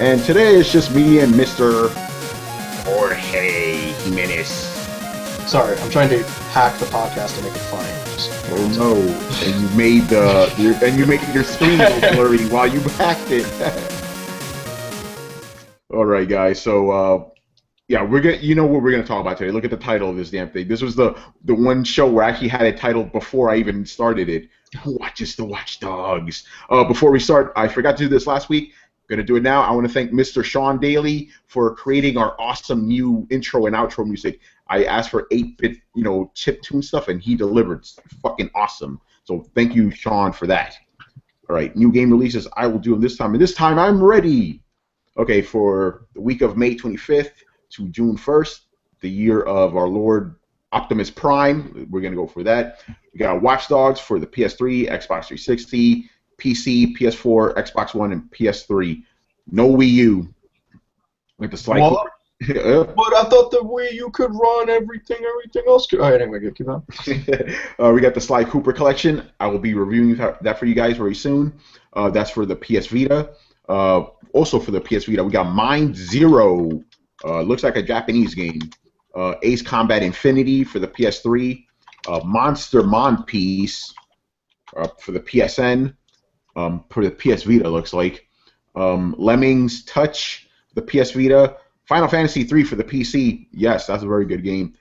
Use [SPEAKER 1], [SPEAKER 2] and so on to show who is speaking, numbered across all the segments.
[SPEAKER 1] And today it's just me and Mr. Jorge Jimenez.
[SPEAKER 2] Sorry, I'm trying to hack the podcast to make it funny.
[SPEAKER 1] Oh no! And you made your screen go blurry while you hacked it. All right, guys. So yeah, we're gonna. You know what we're gonna talk about today? Look at the title of this damn thing. This was the one show where I actually had it titled before I even started it. Who watches the Watchdogs? Before we start, I forgot to do this last week. Going to do it now. I want to thank Mr. Sean Daly for creating our awesome new intro and outro music. I asked for 8-bit, chiptune stuff, and he delivered. It's fucking awesome. So thank you, Sean, for that. All right, new game releases I will do them this time, and this time I'm ready. Okay, for the week of May 25th to June 1st, the year of our Lord Optimus Prime. We're going to go for that. We got Watch Dogs for the PS3, Xbox 360, PC, PS4, Xbox One, and PS3. No Wii U. Like the slide.
[SPEAKER 2] What? But I thought the Wii U could run everything else could. All right, anyway, keep on.
[SPEAKER 1] We got the Sly Cooper collection. I will be reviewing that for you guys very soon. That's for the PS Vita. Also for the PS Vita, we got Mind Zero. Looks like a Japanese game. Ace Combat Infinity for the PS3. Monster Monpiece for the PSN. For the PS Vita, looks like. Lemmings Touch, the PS Vita. Final Fantasy 3 for the PC. Yes, that's a very good game.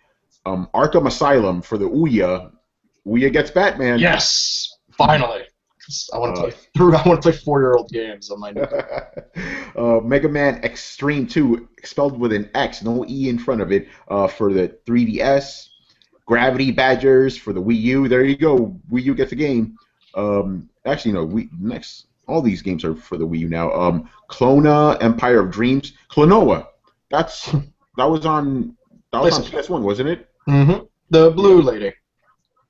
[SPEAKER 1] Arkham Asylum for the Ouya. Ouya gets Batman.
[SPEAKER 2] Yes, finally. I want to play through. I want to play 4-year-old games on my new.
[SPEAKER 1] Mega Man Extreme 2, spelled with an X, no E in front of it, for the 3DS. Gravity Badgers for the Wii U. There you go. Wii U gets a game. Actually, no. All these games are for the Wii U now. Clona, Empire of Dreams, Klonoa. That was on PS1, wasn't it?
[SPEAKER 2] Mm-hmm. The blue lady.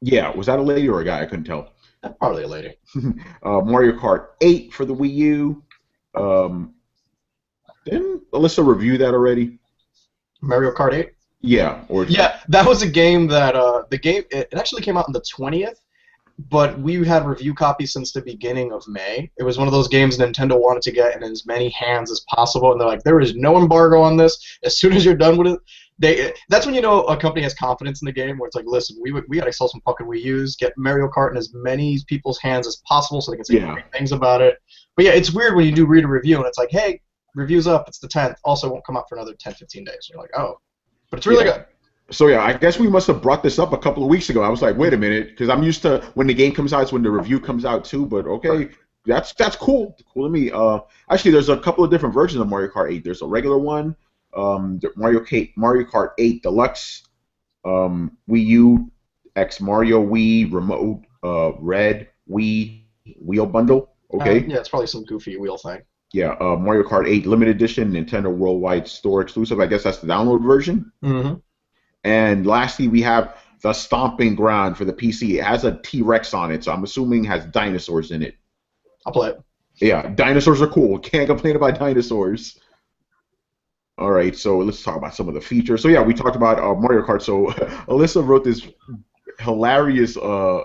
[SPEAKER 1] Yeah, was that a lady or a guy? I couldn't tell.
[SPEAKER 2] Probably a lady.
[SPEAKER 1] Mario Kart 8 for the Wii U. Didn't Allisa review that already?
[SPEAKER 2] Mario Kart 8.
[SPEAKER 1] Yeah.
[SPEAKER 2] Yeah, that was a game that it actually came out on the 20th. But we had review copies since the beginning of May. It was one of those games Nintendo wanted to get in as many hands as possible, and they're like, there is no embargo on this. As soon as you're done with it, that's when you know a company has confidence in the game, where it's like, listen, we got to sell some fucking Wii U's, get Mario Kart in as many people's hands as possible so they can say great things about it. But yeah, it's weird when you do read a review, and it's like, hey, review's up, it's the 10th. Also, it won't come out for another 10, 15 days. You're like, oh. But it's really good.
[SPEAKER 1] So yeah, I guess we must have brought this up a couple of weeks ago. I was like, wait a minute, because I'm used to when the game comes out, it's when the review comes out too. But okay, that's cool. Cool to me. Actually, there's a couple of different versions of Mario Kart 8. There's a regular one, Mario Kart 8 Deluxe, Wii U, X Mario Wii Remote, Red Wii Wheel Bundle. Okay.
[SPEAKER 2] Yeah, it's probably some goofy wheel thing.
[SPEAKER 1] Yeah, Mario Kart 8 Limited Edition, Nintendo Worldwide Store exclusive. I guess that's the download version.
[SPEAKER 2] Mm-hmm.
[SPEAKER 1] And lastly, we have the Stomping Ground for the PC. It has a T-Rex on it, so I'm assuming it has dinosaurs in it.
[SPEAKER 2] I'll play it.
[SPEAKER 1] Yeah, dinosaurs are cool. Can't complain about dinosaurs. All right, so let's talk about some of the features. So yeah, we talked about Mario Kart. So Allisa wrote this hilarious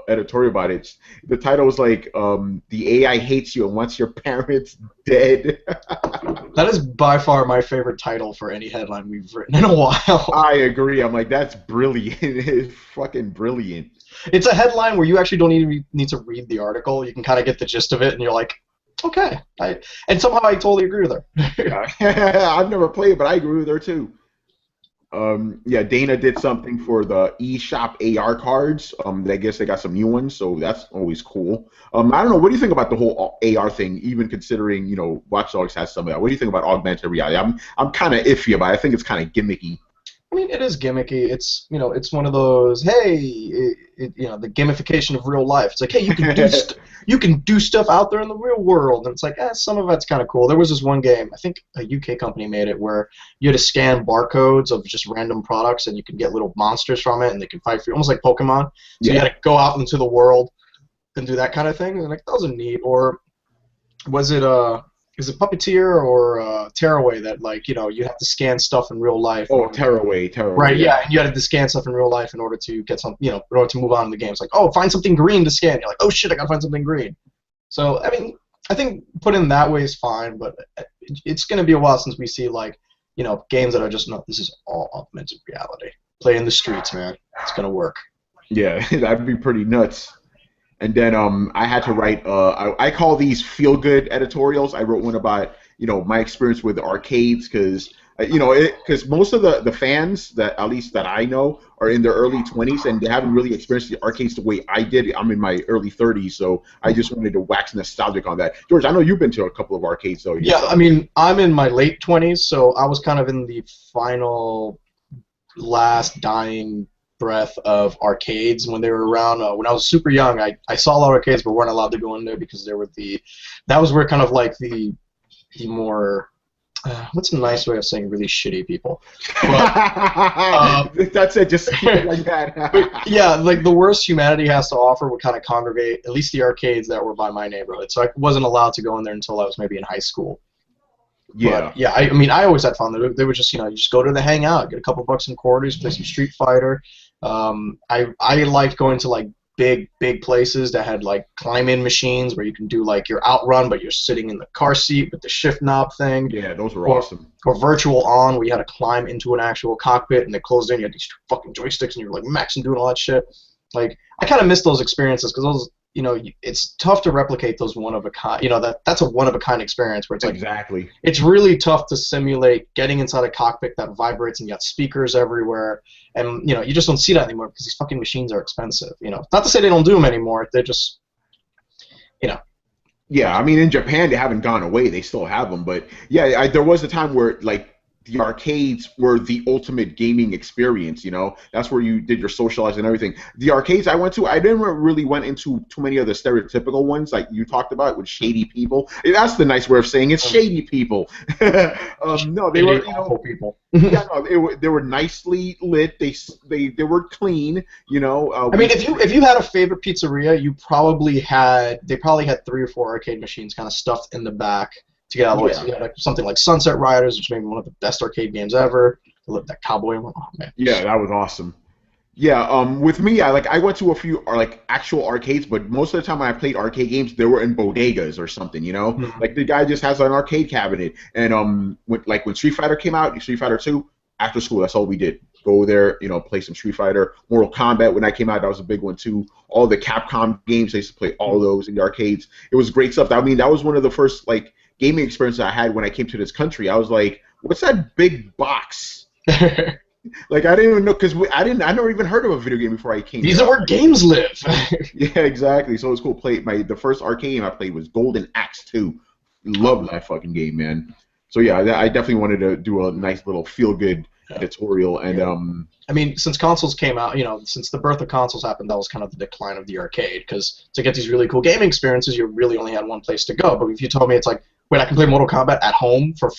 [SPEAKER 1] editorial about it. The title was like, the AI hates you and wants your parents dead.
[SPEAKER 2] That is by far my favorite title for any headline we've written in a while.
[SPEAKER 1] I agree. I'm like, that's brilliant. It's fucking brilliant.
[SPEAKER 2] It's a headline where you actually don't even need to read the article. You can kind of get the gist of it, and you're like, okay. And somehow I totally agree with her.
[SPEAKER 1] I've never played it, but I agree with her too. Yeah, Dana did something for the eShop AR cards. I guess they got some new ones, so that's always cool. I don't know. What do you think about the whole AR thing? Even considering, Watch Dogs has some of that. What do you think about augmented reality? I'm kind of iffy about it. I think it's kind of gimmicky.
[SPEAKER 2] I mean, it is gimmicky. It's it's one of those, hey, the gamification of real life. It's like, hey, you can do stuff out there in the real world, and it's like, some of that's kind of cool. There was this one game, I think a UK company made it, where you had to scan barcodes of just random products, and you could get little monsters from it, and they can fight for you, almost like Pokemon. So you had to go out into the world and do that kind of thing. And like, that was neat. Or was it is it Puppeteer or Tearaway that, like, you have to scan stuff in real life?
[SPEAKER 1] Oh, Tearaway.
[SPEAKER 2] Right, yeah, and you had to scan stuff in real life in order to get some, in order to move on in the game. It's like, oh, find something green to scan. You're like, oh shit, I gotta find something green. So, I mean, I think put in that way is fine, but it's going to be a while since we see like games that are just not. This is all augmented reality. Play in the streets, man. It's going to work.
[SPEAKER 1] Yeah, that'd be pretty nuts. And then I had to write. I call these feel good editorials. I wrote one about my experience with arcades because because most of the fans that at least that I know are in their early 20s and they haven't really experienced the arcades the way I did. I'm in my early 30s, so I just wanted to wax nostalgic on that. George, I know you've been to a couple of arcades though.
[SPEAKER 2] Yeah, I mean I'm in my late 20s, so I was kind of in the final, last dying breath of arcades when they were around. When I was super young, I saw a lot of arcades but weren't allowed to go in there because there were that was where kind of like the more what's a nice way of saying really shitty people? But,
[SPEAKER 1] that's it. Just keep it like that.
[SPEAKER 2] but yeah, like the worst humanity has to offer would kind of congregate at least the arcades that were by my neighborhood. So I wasn't allowed to go in there until I was maybe in high school.
[SPEAKER 1] Yeah.
[SPEAKER 2] But, yeah, I mean, I always had fun. They were just, you just go to the hangout, get a couple bucks and quarters, play some Street Fighter. I liked going to like big places that had like climb-in machines where you can do like your outrun, but you're sitting in the car seat with the shift knob thing.
[SPEAKER 1] Yeah, those were awesome.
[SPEAKER 2] Or virtual on, where you had to climb into an actual cockpit and they closed in. You had these fucking joysticks and you were like maxing doing all that shit. Like I kind of miss those experiences because those. It's tough to replicate those one of a kind. That's a one of a kind experience where it's like
[SPEAKER 1] exactly.
[SPEAKER 2] It's really tough to simulate getting inside a cockpit that vibrates and you got speakers everywhere, and you just don't see that anymore because these fucking machines are expensive. Not to say they don't do them anymore. They're just,
[SPEAKER 1] Yeah, I mean in Japan they haven't gone away. They still have them, but yeah, there was a time where like the arcades were the ultimate gaming experience, That's where you did your socializing and everything. The arcades I went to, I didn't really went into too many of the stereotypical ones like you talked about with shady people. That's the nice way of saying it, shady people. No, they were,
[SPEAKER 2] awful people.
[SPEAKER 1] Yeah, no, they were nicely lit. They were clean,
[SPEAKER 2] I mean, if you had a favorite pizzeria, they probably had 3 or 4 arcade machines kind of stuffed in the back. To get out of the way, so you had something like Sunset Riders, which may be one of the best arcade games ever. That cowboy one, oh man.
[SPEAKER 1] Yeah, that was awesome. Yeah, with me, I went to a few actual arcades, but most of the time when I played arcade games, they were in bodegas or something,
[SPEAKER 2] Mm-hmm.
[SPEAKER 1] Like the guy just has an arcade cabinet, and when Street Fighter came out, Street Fighter 2, after school, that's all we did. Go there, play some Street Fighter. Mortal Kombat when that came out, that was a big one too. All the Capcom games, I used to play all those in the arcades. It was great stuff. I mean, that was one of the first gaming experience I had when I came to this country. I was like, what's that big box? I didn't even know because I never even heard of a video game before I came.
[SPEAKER 2] These are where games live.
[SPEAKER 1] Yeah, exactly. So it was cool. The first arcade game I played was Golden Axe 2. Loved that fucking game, man. So yeah, I definitely wanted to do a nice little feel good editorial and
[SPEAKER 2] I mean, since consoles came out, since the birth of consoles happened, that was kind of the decline of the arcade. Because to get these really cool gaming experiences, you really only had one place to go. But if you told me it's like, wait, I can play Mortal Kombat at home for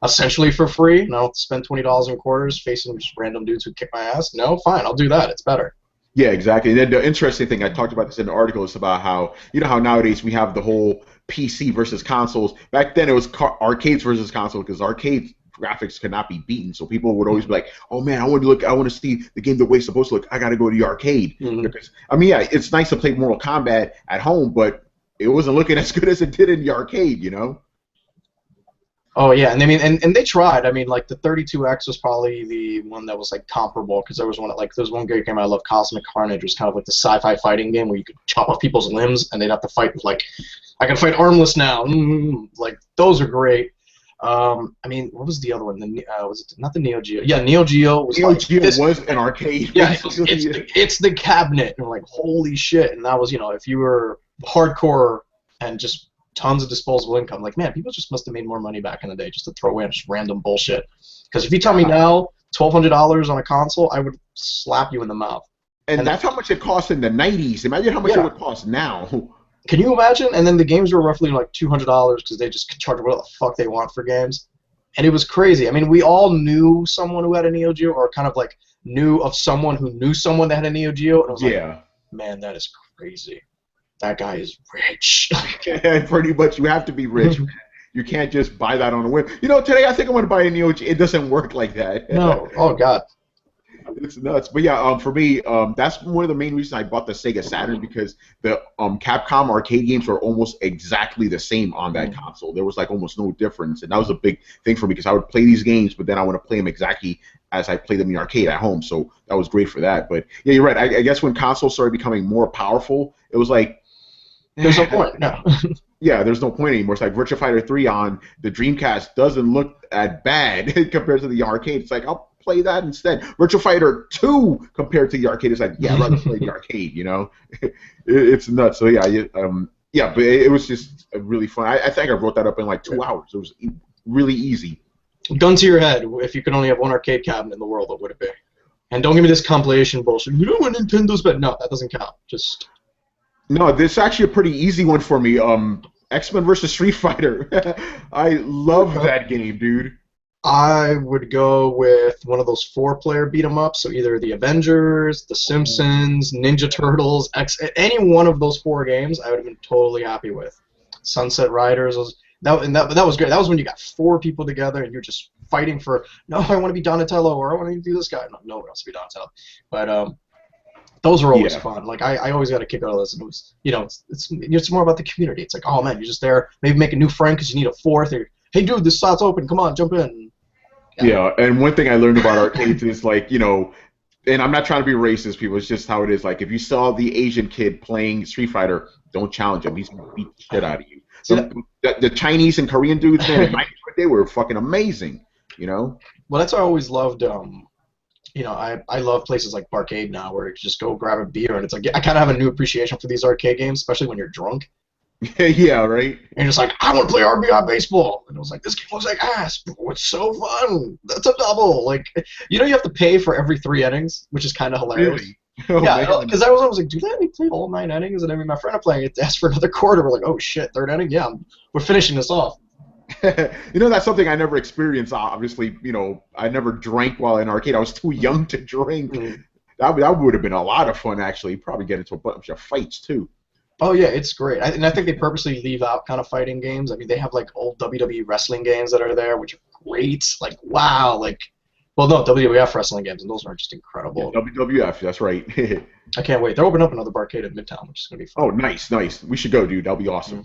[SPEAKER 2] essentially for free, and I'll spend $20 in quarters facing just random dudes who kick my ass. No, fine, I'll do that. It's better.
[SPEAKER 1] Yeah, exactly. And then the interesting thing, I talked about this in the article, is about how how nowadays we have the whole PC versus consoles. Back then it was arcades versus consoles because arcades graphics could not be beaten. So people would always be like, "Oh man, I want to see the game the way it's supposed to look. I got to go to the arcade."
[SPEAKER 2] Mm-hmm.
[SPEAKER 1] Because I mean, yeah, it's nice to play Mortal Kombat at home, but it wasn't looking as good as it did in the arcade,
[SPEAKER 2] Oh yeah, and I mean, and they tried. I mean, like the 32X was probably the one that was like comparable because there was one great game I love, Cosmic Carnage. It was kind of like the sci-fi fighting game where you could chop off people's limbs and they'd have to fight with I can fight armless now. Like those are great. I mean, what was the other one? Was it not the Neo Geo? Yeah, Neo Geo was.
[SPEAKER 1] Neo Geo was an arcade.
[SPEAKER 2] Yeah, it's the cabinet, and we're like, holy shit! And that was, if you were hardcore and just tons of disposable income, like, man, people just must have made more money back in the day just to throw in just random bullshit. Because if you tell me now $1,200 on a console, I would slap you in the mouth.
[SPEAKER 1] And that's how much it cost in the '90s. Imagine how much it would cost now.
[SPEAKER 2] Can you imagine? And then the games were roughly like $200 because they just charge whatever the fuck they want for games. And it was crazy. I mean, we all knew someone who had a Neo Geo or kind of like knew of someone who knew someone that had a Neo Geo. And it was like, man, that is crazy. That guy is rich.
[SPEAKER 1] Pretty much, you have to be rich. You can't just buy that on a whim. Today I think I'm going to buy a Neo Geo. It doesn't work like that.
[SPEAKER 2] No. Oh, God.
[SPEAKER 1] It's nuts. But yeah, for me, that's one of the main reasons I bought the Sega Saturn because the Capcom arcade games were almost exactly the same on that console. There was like almost no difference, and that was a big thing for me because I would play these games, but then I want to play them exactly as I play them in the arcade at home. So that was great for that. But yeah, you're right. I guess when consoles started becoming more powerful, it was like
[SPEAKER 2] there's no point. No.
[SPEAKER 1] Yeah, there's no point anymore. It's like Virtua Fighter 3 on the Dreamcast doesn't look that bad compared to the arcade. It's like, I'll play that instead. Virtua Fighter 2 compared to the arcade is like, yeah, I'd rather play the arcade, you know? It's nuts. So yeah, yeah, but it was just really fun. I think I wrote that up in like 2 hours. It was really easy.
[SPEAKER 2] Gun to your head, if you could only have one arcade cabinet in the world, what would it be? And don't give me this compilation bullshit. You know what Nintendo's but no, that doesn't count. Just
[SPEAKER 1] No, this is actually a pretty easy one for me. X-Men versus Street Fighter. I love that game, dude.
[SPEAKER 2] I would go with one of those 4-player beat 'em ups, so either the Avengers, the Simpsons, Ninja Turtles, any one of those 4 games, I would have been totally happy with. Sunset Riders that was great. That was when you got 4 people together and you're just fighting for no, I want to be Donatello or I want to do this guy. No one wants to be Donatello, but those were always fun. Like I always got a kick out of this. And it was, you know, it's more about the community. It's like, oh man, you're just there. Maybe make a new friend because you need a 4th. Or hey dude, this slot's open. Come on, jump in.
[SPEAKER 1] Yeah, and one thing I learned about arcades is like, you know, and I'm not trying to be racist, people. It's just how it is. Like if you saw the Asian kid playing Street Fighter, don't challenge him. He's gonna beat the shit out of you. The Chinese and Korean dudes, man, they were fucking amazing. You know.
[SPEAKER 2] Well, that's why I always loved. You know, I love places like Barcade now, where you just go grab a beer, and it's like I kind of have a new appreciation for these arcade games, especially when you're drunk.
[SPEAKER 1] Yeah, right.
[SPEAKER 2] And you're just like, I want to play RBI baseball, and it was like, this game looks like ass, but it's so fun. That's a double. Like, you know, you have to pay for every 3 innings, which is kind of hilarious.
[SPEAKER 1] Really? Oh,
[SPEAKER 2] yeah, because I was like, do they let me play all 9 innings? And I mean, my friend are playing it, asked for another quarter. We're like, oh shit, 3rd inning? Yeah, we're finishing this off.
[SPEAKER 1] You know, that's something I never experienced. Obviously, you know, I never drank while in arcade. I was too young to drink. That would have been a lot of fun, actually. Probably get into a bunch of fights, too.
[SPEAKER 2] Oh, yeah, it's great. And I think they purposely leave out kind of fighting games. I mean, they have, like, old WWE wrestling games that are there, which are great. Like, wow. Like, well, no, WWF wrestling games, and those are just incredible.
[SPEAKER 1] Yeah, WWF, that's right.
[SPEAKER 2] I can't wait. They're opening up another Barcade at Midtown, which is going to be fun.
[SPEAKER 1] Oh, nice. We should go, dude. That'll be awesome.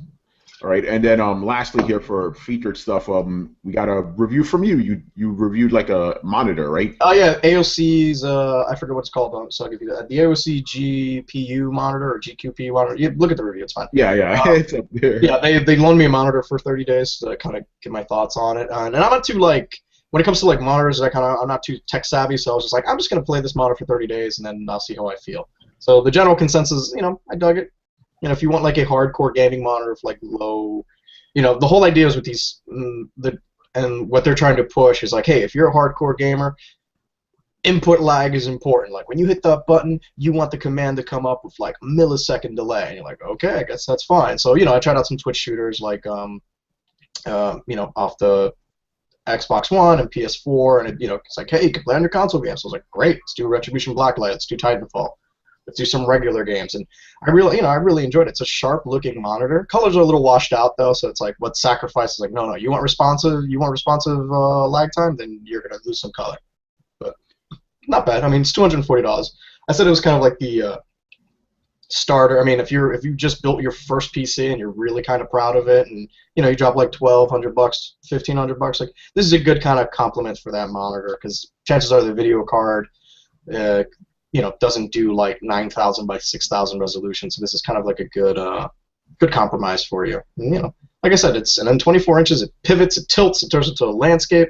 [SPEAKER 1] All right, and then lastly here for featured stuff, we got a review from you. You reviewed like a monitor, right?
[SPEAKER 2] Oh yeah, AOC's I forget what it's called, so I'll give you that. The AOC GPU monitor or GQP monitor. You look at the review, it's fine.
[SPEAKER 1] Yeah, it's up there.
[SPEAKER 2] Yeah, they loaned me a monitor for 30 days to kind of get my thoughts on it, and I'm not too like when it comes to like monitors, I'm not too tech savvy, so I was just like, I'm just gonna play this monitor for 30 days and then I'll see how I feel. So the general consensus, you know, I dug it. You know, if you want like a hardcore gaming monitor for like low, you know, the whole idea is with these, and what they're trying to push is like, hey, if you're a hardcore gamer, input lag is important. Like when you hit that button, you want the command to come up with like a millisecond delay, and you're like, okay, I guess that's fine. So you know, I tried out some Twitch shooters like, you know, off the Xbox One and PS4, and it, you know, it's like, hey, you can play on your console games. So I was like, great, let's do Retribution Blacklight, let's do Titanfall. Let's do some regular games, and I really enjoyed it. It's a sharp-looking monitor. Colors are a little washed out though, so it's like what sacrifice is like. No, you want responsive lag time, then you're gonna lose some color. But not bad. I mean, it's $240. I said it was kind of like the starter. I mean, if you just built your first PC and you're really kind of proud of it, and you know you drop like $1,200, $1,500, like this is a good kind of compliment for that monitor because chances are the video card. You know, doesn't do like 9,000 by 6,000 resolution, so this is kind of like a good compromise for you. And, you know, like I said, and then 24 inches, it pivots, it tilts, it turns into a landscape,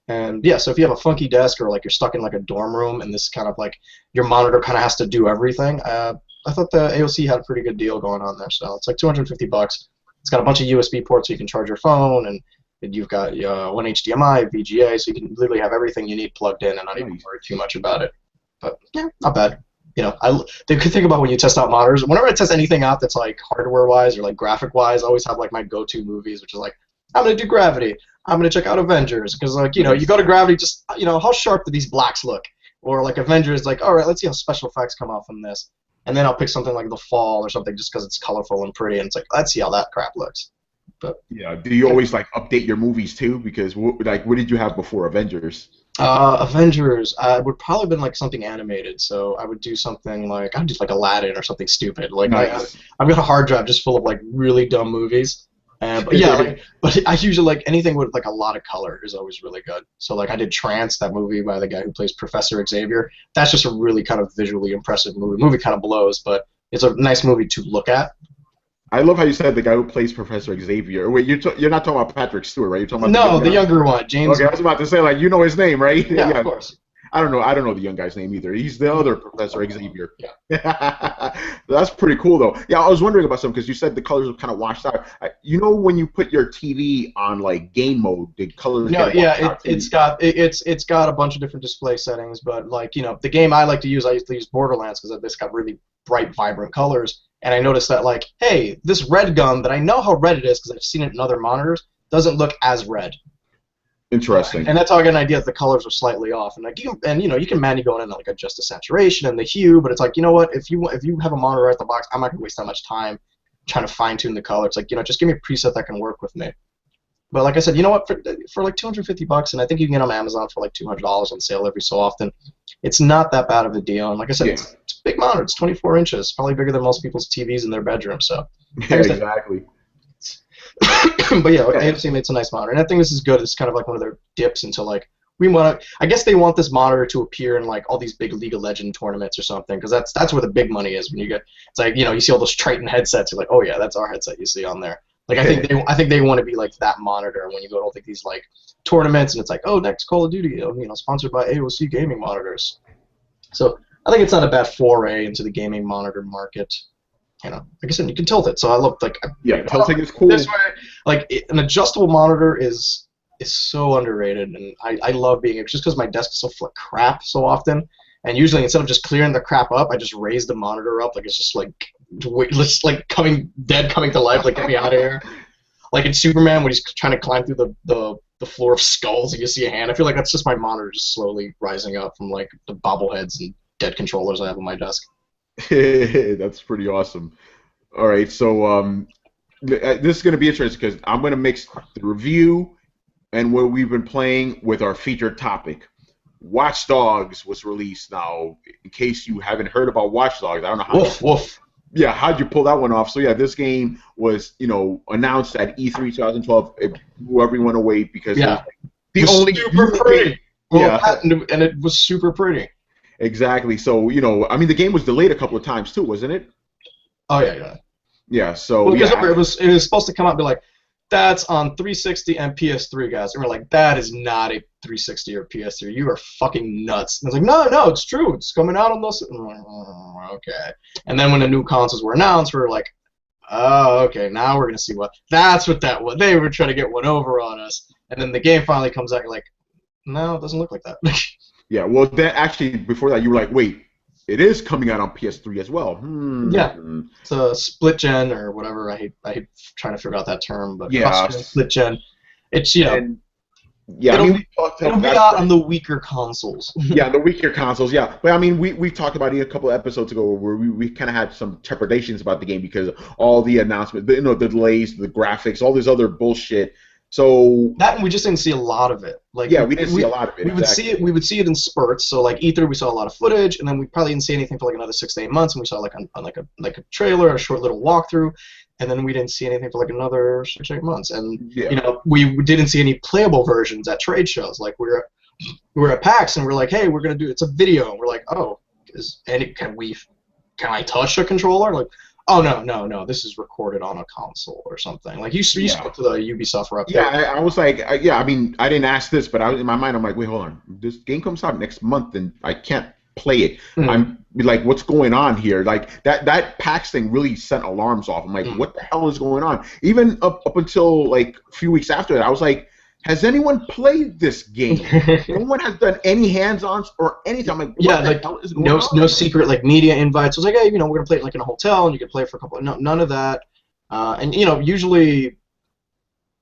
[SPEAKER 2] and yeah. So if you have a funky desk or like you're stuck in like a dorm room, and this kind of like your monitor kind of has to do everything, I thought the AOC had a pretty good deal going on there. So it's like $250. It's got a bunch of USB ports so you can charge your phone, and you've got one HDMI, VGA, so you can literally have everything you need plugged in and not even worry too much about it. But yeah, not bad. You know, the good thing about when you test out monitors, whenever I test anything out that's like hardware-wise or like graphic-wise, I always have like my go-to movies, which is like, I'm gonna do Gravity. I'm gonna check out Avengers because like you know you go to Gravity, just you know how sharp do these blacks look, or like Avengers, like all right, let's see how special effects come out from this, and then I'll pick something like The Fall or something just because it's colorful and pretty, and it's like let's see how that crap looks. But
[SPEAKER 1] Yeah. Do you always like update your movies too? Because what did you have before Avengers?
[SPEAKER 2] Avengers, would probably been like something animated. So I would do something like I'd do like Aladdin or something stupid. Like
[SPEAKER 1] Nice.
[SPEAKER 2] I've got a hard drive just full of like really dumb movies. But yeah, but I usually like anything with like a lot of color is always really good. So like I did Trance, that movie by the guy who plays Professor Xavier. That's just a really kind of visually impressive movie. The movie kind of blows, but it's a nice movie to look at.
[SPEAKER 1] I love how you said the guy who plays Professor Xavier. Wait, you're not talking about Patrick Stewart, right? You're talking about
[SPEAKER 2] No, the younger one, James.
[SPEAKER 1] Okay, I was about to say like you know his name, right?
[SPEAKER 2] Yeah, of course.
[SPEAKER 1] I don't know. I don't know the young guy's name either. He's the other Professor Xavier.
[SPEAKER 2] Yeah.
[SPEAKER 1] That's pretty cool though. Yeah, I was wondering about something because you said the colors were kind of washed out. You know when you put your TV on like game mode, the colors
[SPEAKER 2] No,
[SPEAKER 1] get
[SPEAKER 2] yeah,
[SPEAKER 1] washed out too?
[SPEAKER 2] it's got a bunch of different display settings, but like the game I used to use Borderlands because it's got really bright, vibrant colors, and I noticed that like, hey, this red gun that I know how red it is because I've seen it in other monitors doesn't look as red.
[SPEAKER 1] Interesting.
[SPEAKER 2] And that's how I get an idea that the colors are slightly off, and like you can manually go in and like adjust the saturation and the hue, but it's like, you know what, if you have a monitor right at the box, I'm not gonna waste that much time trying to fine tune the color. It's like, just give me a preset that can work with me. But like I said, you know what, for like $250, and I think you can get on Amazon for like $200 on sale every so often. It's not that bad of a deal, and like I said, it's a big monitor. It's 24 inches, probably bigger than most people's TVs in their bedroom. So
[SPEAKER 1] Yeah, exactly.
[SPEAKER 2] but yeah, AMC makes a nice monitor, and I think this is good. It's kind of like one of their dips into like I guess they want this monitor to appear in like all these big League of Legends tournaments or something, because that's where the big money is. When it's like you see all those Triton headsets, you're like, oh yeah, that's our headset you see on there. Like I think they want to be like that monitor when you go to all these like tournaments, and it's like, oh, next Call of Duty, sponsored by AOC gaming monitors. So I think it's not a bad foray into the gaming monitor market. Like I said, you can tilt it. So I love
[SPEAKER 1] tilting is cool.
[SPEAKER 2] This way, like an adjustable monitor is so underrated, and I love being just because my desk is so full of crap so often, and usually instead of just clearing the crap up, I just raise the monitor up, like it's just like coming to life, like get me out of here. Like in Superman when he's trying to climb through the floor of skulls and you see a hand. I feel like that's just my monitor just slowly rising up from like the bobbleheads and dead controllers I have on my desk.
[SPEAKER 1] That's pretty awesome. All right, so this is going to be interesting because I'm going to mix the review and what we've been playing with our featured topic. Watch Dogs was released. Now, in case you haven't heard about Watch Dogs, I don't know how.
[SPEAKER 2] Woof.
[SPEAKER 1] Yeah, how'd you pull that one off? So yeah, this game was announced at E3 2012. It blew everyone away because it was the only
[SPEAKER 2] super pretty.
[SPEAKER 1] Yeah,
[SPEAKER 2] and it was super pretty.
[SPEAKER 1] Exactly. So I mean, the game was delayed a couple of times too, wasn't it?
[SPEAKER 2] Oh yeah.
[SPEAKER 1] Yeah. So
[SPEAKER 2] well, it was supposed to come out and be like, that's on 360 and PS3, guys. And we're like, that is not a 360 or PS3. You are fucking nuts. And it's like, no, it's true. It's coming out on those. And we're like, oh, okay. And then when the new consoles were announced, we were like, oh, okay, now we're going to see that's what that was. They were trying to get one over on us. And then the game finally comes out, you're like, no, it doesn't look like that.
[SPEAKER 1] Yeah, well, then actually, before that, you were like, wait, it is coming out on PS3 as well.
[SPEAKER 2] Yeah, it's a split gen or whatever. I hate trying to figure out that term, but split gen. It's it'll be out on the weaker consoles.
[SPEAKER 1] Yeah, the weaker consoles. Yeah, but I mean, we talked about it a couple of episodes ago where we kind of had some trepidations about the game because of all the announcements, the delays, the graphics, all this other bullshit. So
[SPEAKER 2] that and we just didn't see a lot of it. Like
[SPEAKER 1] we didn't see a lot of it.
[SPEAKER 2] We would see it in spurts. So like E3, we saw a lot of footage, and then we probably didn't see anything for like another 6 to 8 months, and we saw like a trailer, a short little walkthrough, and then we didn't see anything for like another 6 to 8 months. And we didn't see any playable versions at trade shows. Like we were at PAX, and we're like, hey, we're gonna do it's a video, and we're like, oh, can I touch a controller? Like, oh no, this is recorded on a console or something. Like you spoke to the Ubisoft rep.
[SPEAKER 1] Yeah, I was like, I mean, I didn't ask this, but in my mind, I'm like, wait, hold on, this game comes out next month, and I can't play it. Mm-hmm. I'm like, what's going on here? Like that PAX thing really sent alarms off. I'm like, what the hell is going on? Even up until like a few weeks after that, I was like, has anyone played this game? No one has done any hands-ons or anything. I'm like, what the hell is going on?
[SPEAKER 2] No secret like media invites. I was like, hey, we're gonna play it like in a hotel, and you can play it for a couple. No, none of that. And usually,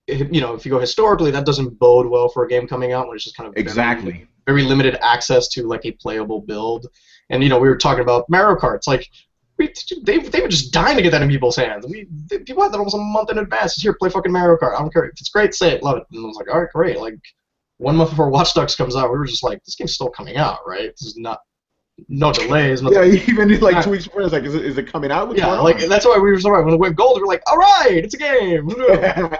[SPEAKER 2] if you go historically, that doesn't bode well for a game coming out when it's just kind of very limited access to like a playable build. And we were talking about Mario Kart. It's like they were just dying to get that in people's hands. People had that almost a month in advance. Just here, play fucking Mario Kart. I don't care if it's great, say it, love it. And I was like, all right, great. Like 1 month before Watch Dogs comes out, we were just like, this game's still coming out, right? This is not no delays.
[SPEAKER 1] Yeah, even like 2 weeks before, it's like, is it coming out?
[SPEAKER 2] Yeah, like that's why we were so right. When the Wave Gold, we were like, all right, it's a game.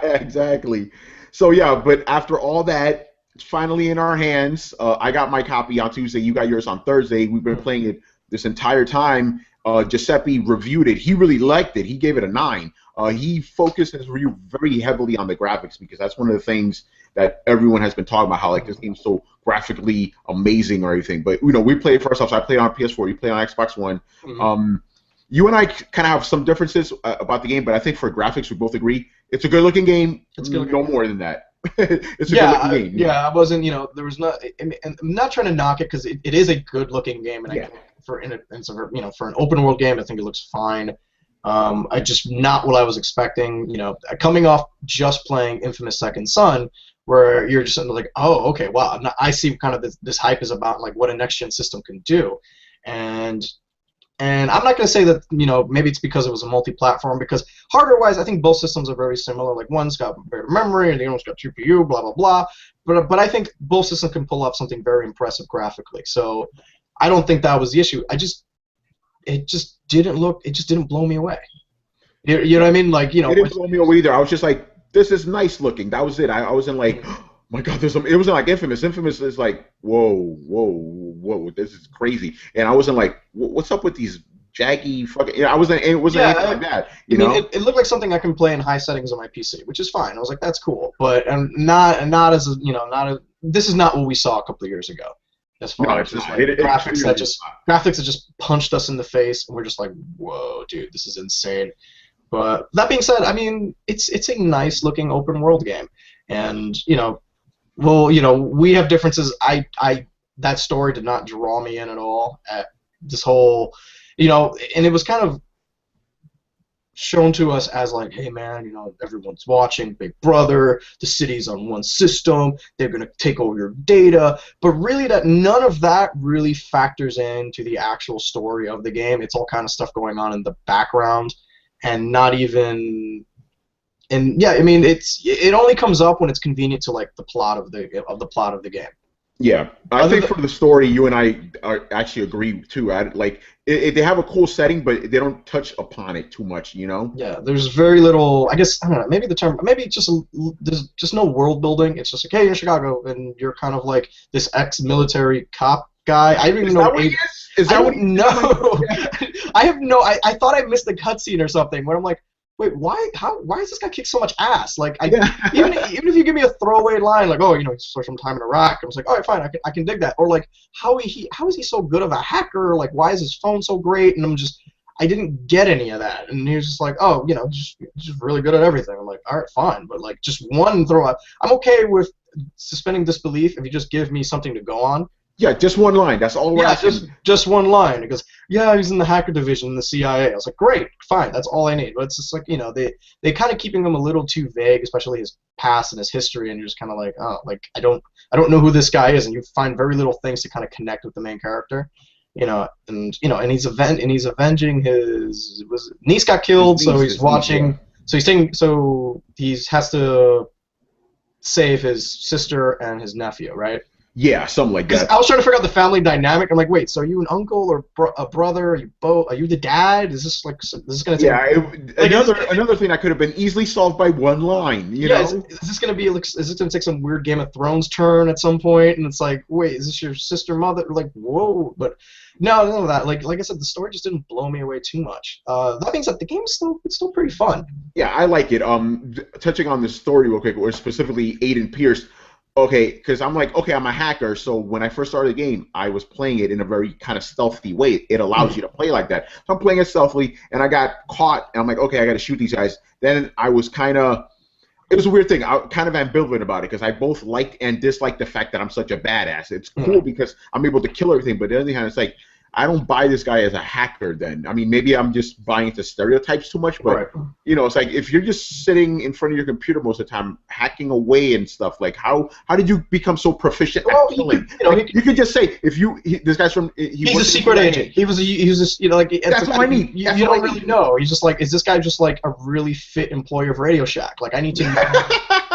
[SPEAKER 1] Exactly. So yeah, but after all that, it's finally in our hands. I got my copy on Tuesday. You got yours on Thursday. We've been playing it this entire time. Giuseppe reviewed it. He really liked it. He gave it a 9. He focused his review very heavily on the graphics because that's one of the things that everyone has been talking about, how like this game's so graphically amazing or anything. But you know, we played it for ourselves. I played on PS4. You played on Xbox One. Mm-hmm. You and I kind of have some differences about the game, but I think for graphics, we both agree it's a good-looking game. It's good. No more than that. It's a good-looking game.
[SPEAKER 2] Yeah, I wasn't. You know, there was not. And I'm not trying to knock it because it is a good-looking game, and I for an open-world game, I think it looks fine. I just not what I was expecting. You know, coming off just playing Infamous Second Son, where you're just like, oh, okay, wow. I see kind of this hype is about like what a next-gen system can do, and I'm not going to say that, you know, maybe it's because it was a multi-platform, because hardware-wise, I think both systems are very similar. Like, one's got better memory, and the other one's got GPU, blah, blah, blah. But I think both systems can pull off something very impressive graphically. So I don't think that was the issue. It just didn't blow me away. You know what I mean? Like, you know.
[SPEAKER 1] It didn't blow me away either. I was just like, this is nice looking. That was it. I wasn't like, oh my God, it wasn't like Infamous. Infamous is like, whoa, this is crazy. And I wasn't like, what's up with these jaggy fucking? You know, it wasn't anything like that. You know?
[SPEAKER 2] It looked like something I can play in high settings on my PC, which is fine. I was like, that's cool, but not as a, you know, this is not what we saw a couple of years ago. As far as just like graphics that just punched us in the face, and we're just like, whoa, dude, this is insane. But that being said, I mean, it's a nice looking open world game, and you know. Well, you know, we have differences. That story did not draw me in at all. This whole, you know, and it was kind of shown to us as like, hey man, you know, everyone's watching, Big Brother, the city's on one system, they're gonna take over your data. But really, that none of that really factors into the actual story of the game. It's all kind of stuff going on in the background, and not even. And yeah, I mean, it only comes up when it's convenient to like the plot of the game.
[SPEAKER 1] Yeah, I think for the story, you and I actually agree too. They have a cool setting, but they don't touch upon it too much, you know.
[SPEAKER 2] Yeah, there's very little. I guess I don't know. Maybe it's just there's just no world building. It's just like, hey, you're in Chicago, and you're kind of like this ex-military cop guy. I don't even know.
[SPEAKER 1] Is that what he is?
[SPEAKER 2] No, I have no. I thought I missed the cutscene or something. Where I'm like. Wait, why is this guy kick so much ass? Like, even if you give me a throwaway line like, oh, you know, he's from time in Iraq, I was like, all right, fine, I can dig that. Or like, how is he so good of a hacker? Like, why is his phone so great? And I didn't get any of that. And he was just like, oh, you know, just really good at everything. I'm like, all right, fine, but like, just one throw out. I'm okay with suspending disbelief if you just give me something to go on.
[SPEAKER 1] Yeah, just one line. That's all we're asking.
[SPEAKER 2] Just one line. It goes, yeah, he's in the hacker division in the CIA. I was like, great, fine, that's all I need. But it's just like, you know, they kind of keeping him a little too vague, especially his past and his history, and you're just kind of like, oh, like I don't know who this guy is, and you find very little things to kind of connect with the main character, you know, and he's avenging his niece got killed, so he's watching, so he has to save his sister and his nephew, right?
[SPEAKER 1] Yeah, something like that.
[SPEAKER 2] I was trying to figure out the family dynamic. I'm like, wait, so are you an uncle or a brother? Are you both? Are you the dad? Is this going to take?
[SPEAKER 1] Yeah, another thing that could have been easily solved by one line. You know,
[SPEAKER 2] is this going to be? Is this going to take some weird Game of Thrones turn at some point? And it's like, wait, is this your sister, mother? Like, whoa, but no, none of that. Like I said, the story just didn't blow me away too much. That being said, the game is still pretty fun.
[SPEAKER 1] Yeah, I like it. Touching on the story real quick, or specifically Aiden Pierce. Okay, because I'm like, okay, I'm a hacker, so when I first started the game, I was playing it in a very kind of stealthy way. It allows you to play like that. So I'm playing it stealthily, and I got caught, and I'm like, okay, I got to shoot these guys. Then I was it was a weird thing. I was kind of ambivalent about it, because I both liked and disliked the fact that I'm such a badass. It's cool because I'm able to kill everything, but the other hand, it's like, I don't buy this guy as a hacker. Then I mean, maybe I'm just buying into stereotypes too much, but
[SPEAKER 2] Right.
[SPEAKER 1] you know, it's like if you're just sitting in front of your computer most of the time, hacking away and stuff. Like how did you become so proficient
[SPEAKER 2] Well,
[SPEAKER 1] at killing?
[SPEAKER 2] you know,
[SPEAKER 1] Like, you could just say if this guy's from
[SPEAKER 2] he's a secret agent. He was just, you know, like
[SPEAKER 1] That's what I need.
[SPEAKER 2] You,
[SPEAKER 1] That's
[SPEAKER 2] you
[SPEAKER 1] what
[SPEAKER 2] don't
[SPEAKER 1] I
[SPEAKER 2] really
[SPEAKER 1] need.
[SPEAKER 2] know. He's just like, is this guy just like a really fit employee of Radio Shack? Like, I need to know.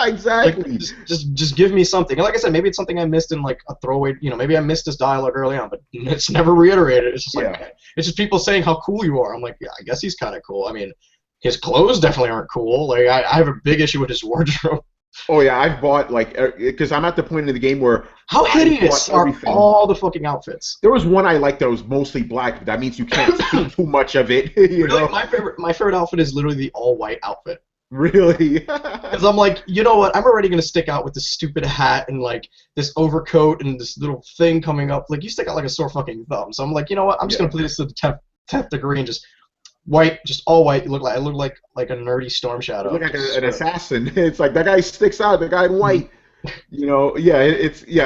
[SPEAKER 1] Exactly.
[SPEAKER 2] Like, just give me something. And like I said, maybe it's something I missed in like a throwaway. You know, maybe I missed this dialogue early on, but it's never reiterated. It's just like, okay. It's just people saying how cool you are. I'm like, yeah, I guess he's kind of cool. I mean, his clothes definitely aren't cool. Like, I have a big issue with his wardrobe.
[SPEAKER 1] Oh yeah, I've bought like because I'm at the point in the game where
[SPEAKER 2] How hideous are
[SPEAKER 1] everything.
[SPEAKER 2] all the fucking outfits?
[SPEAKER 1] There was one I liked that was mostly black, but that means you can't see too much of it. You
[SPEAKER 2] Really,
[SPEAKER 1] know?
[SPEAKER 2] my favorite outfit is literally the all white outfit.
[SPEAKER 1] Really?
[SPEAKER 2] Because I'm like, you know what? I'm already gonna stick out with this stupid hat and like this overcoat and this little thing coming up. Like, you stick out like a sore fucking thumb. So I'm like, you know what? I'm just gonna play this to the 10th degree and just white, just all white. I look like a nerdy Storm Shadow.
[SPEAKER 1] You look like an assassin. It's like that guy sticks out. The guy in white. You know, yeah,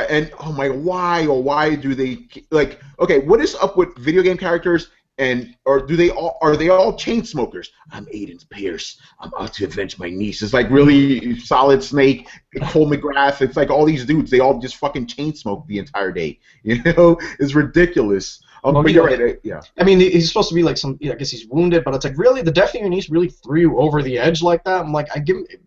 [SPEAKER 1] and oh my, why do they like? Okay, what is up with video game characters? And are they all chain smokers? I'm Aiden Pierce. I'm out to avenge my niece. It's like really Solid Snake, Cole McGrath. It's like all these dudes. They all just fucking chain smoke the entire day. You know, it's ridiculous. But you're right. Yeah.
[SPEAKER 2] I mean, he's supposed to be like I guess he's wounded, but it's like, really, the death of your niece really threw you over the edge like that. I'm like,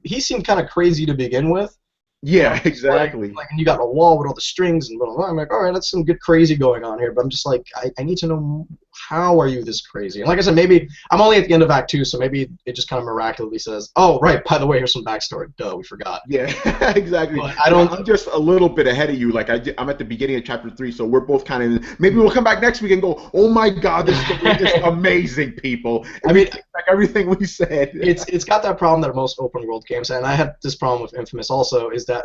[SPEAKER 2] he seemed kind of crazy to begin with.
[SPEAKER 1] Yeah, exactly.
[SPEAKER 2] Like, and you got a wall with all the strings and blah, blah, blah. I'm like, all right, that's some good crazy going on here. But I'm just like, I need to know, how are you this crazy? And like I said, maybe I'm only at the end of Act 2, so maybe it just kind of miraculously says, oh, right, by the way, here's some backstory. Duh, we forgot.
[SPEAKER 1] Yeah, exactly.
[SPEAKER 2] But
[SPEAKER 1] I'm just a little bit ahead of you. Like I'm at the beginning of Chapter 3, so we're both kind of. Maybe we'll come back next week and go, oh my God, this story is amazing, people.
[SPEAKER 2] I mean,
[SPEAKER 1] like everything we said.
[SPEAKER 2] It's got that problem that most open world games, and I had this problem with Infamous also, is that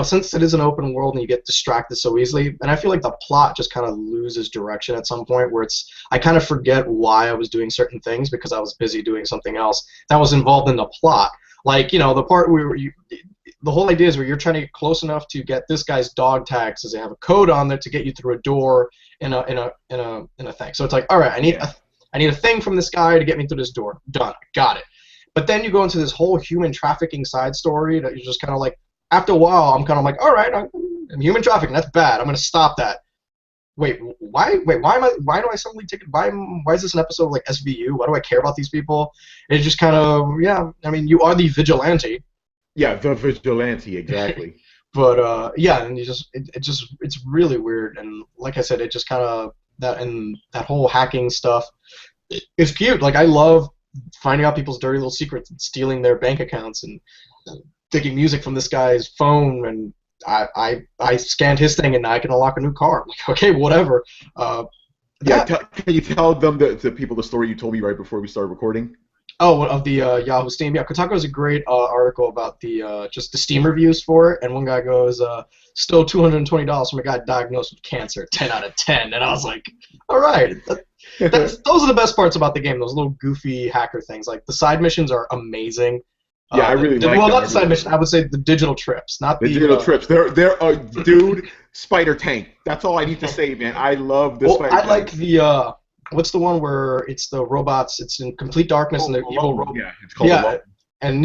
[SPEAKER 2] since it is an open world and you get distracted so easily, and I feel like the plot just kind of loses direction at some point where I kind of forget why I was doing certain things because I was busy doing something else that was involved in the plot. Like, the part where the whole idea is where you're trying to get close enough to get this guy's dog tags, because they have a code on there to get you through a door in a thing. So it's like, all right, I need a thing from this guy to get me through this door. Done. Got it. But then you go into this whole human trafficking side story that you're just kind of like, after a while, I'm kind of like, all right, I'm human trafficking. That's bad. I'm gonna stop that. Why do I suddenly take it? Why is this an episode of like SVU? Why do I care about these people? It's just kind of, yeah. I mean, you are the vigilante.
[SPEAKER 1] Yeah, the vigilante, exactly.
[SPEAKER 2] But yeah, and it's really weird. And like I said, it just kind of that whole hacking stuff is cute. Like, I love finding out people's dirty little secrets and stealing their bank accounts and taking music from this guy's phone, and I scanned his thing and now I can unlock a new car. I'm like, okay, whatever.
[SPEAKER 1] Can you tell them the people the story you told me right before we started recording?
[SPEAKER 2] Oh, of the Yahoo Steam. Yeah, Kotaku has a great article about just the Steam reviews for it, and one guy goes, still $220 from a guy diagnosed with cancer, 10 out of 10. And I was like, all right. Those are the best parts about the game, those little goofy hacker things. Like, the side missions are amazing.
[SPEAKER 1] Yeah, I really like them.
[SPEAKER 2] Well, not the side mission. I would say the digital trips, not the
[SPEAKER 1] digital trips. They're dude, Spider Tank. That's all I need to say, man. I love the Spider Tank.
[SPEAKER 2] I like the what's the one where it's the robots? It's in complete darkness and they're evil robots.
[SPEAKER 1] Yeah, it's called
[SPEAKER 2] and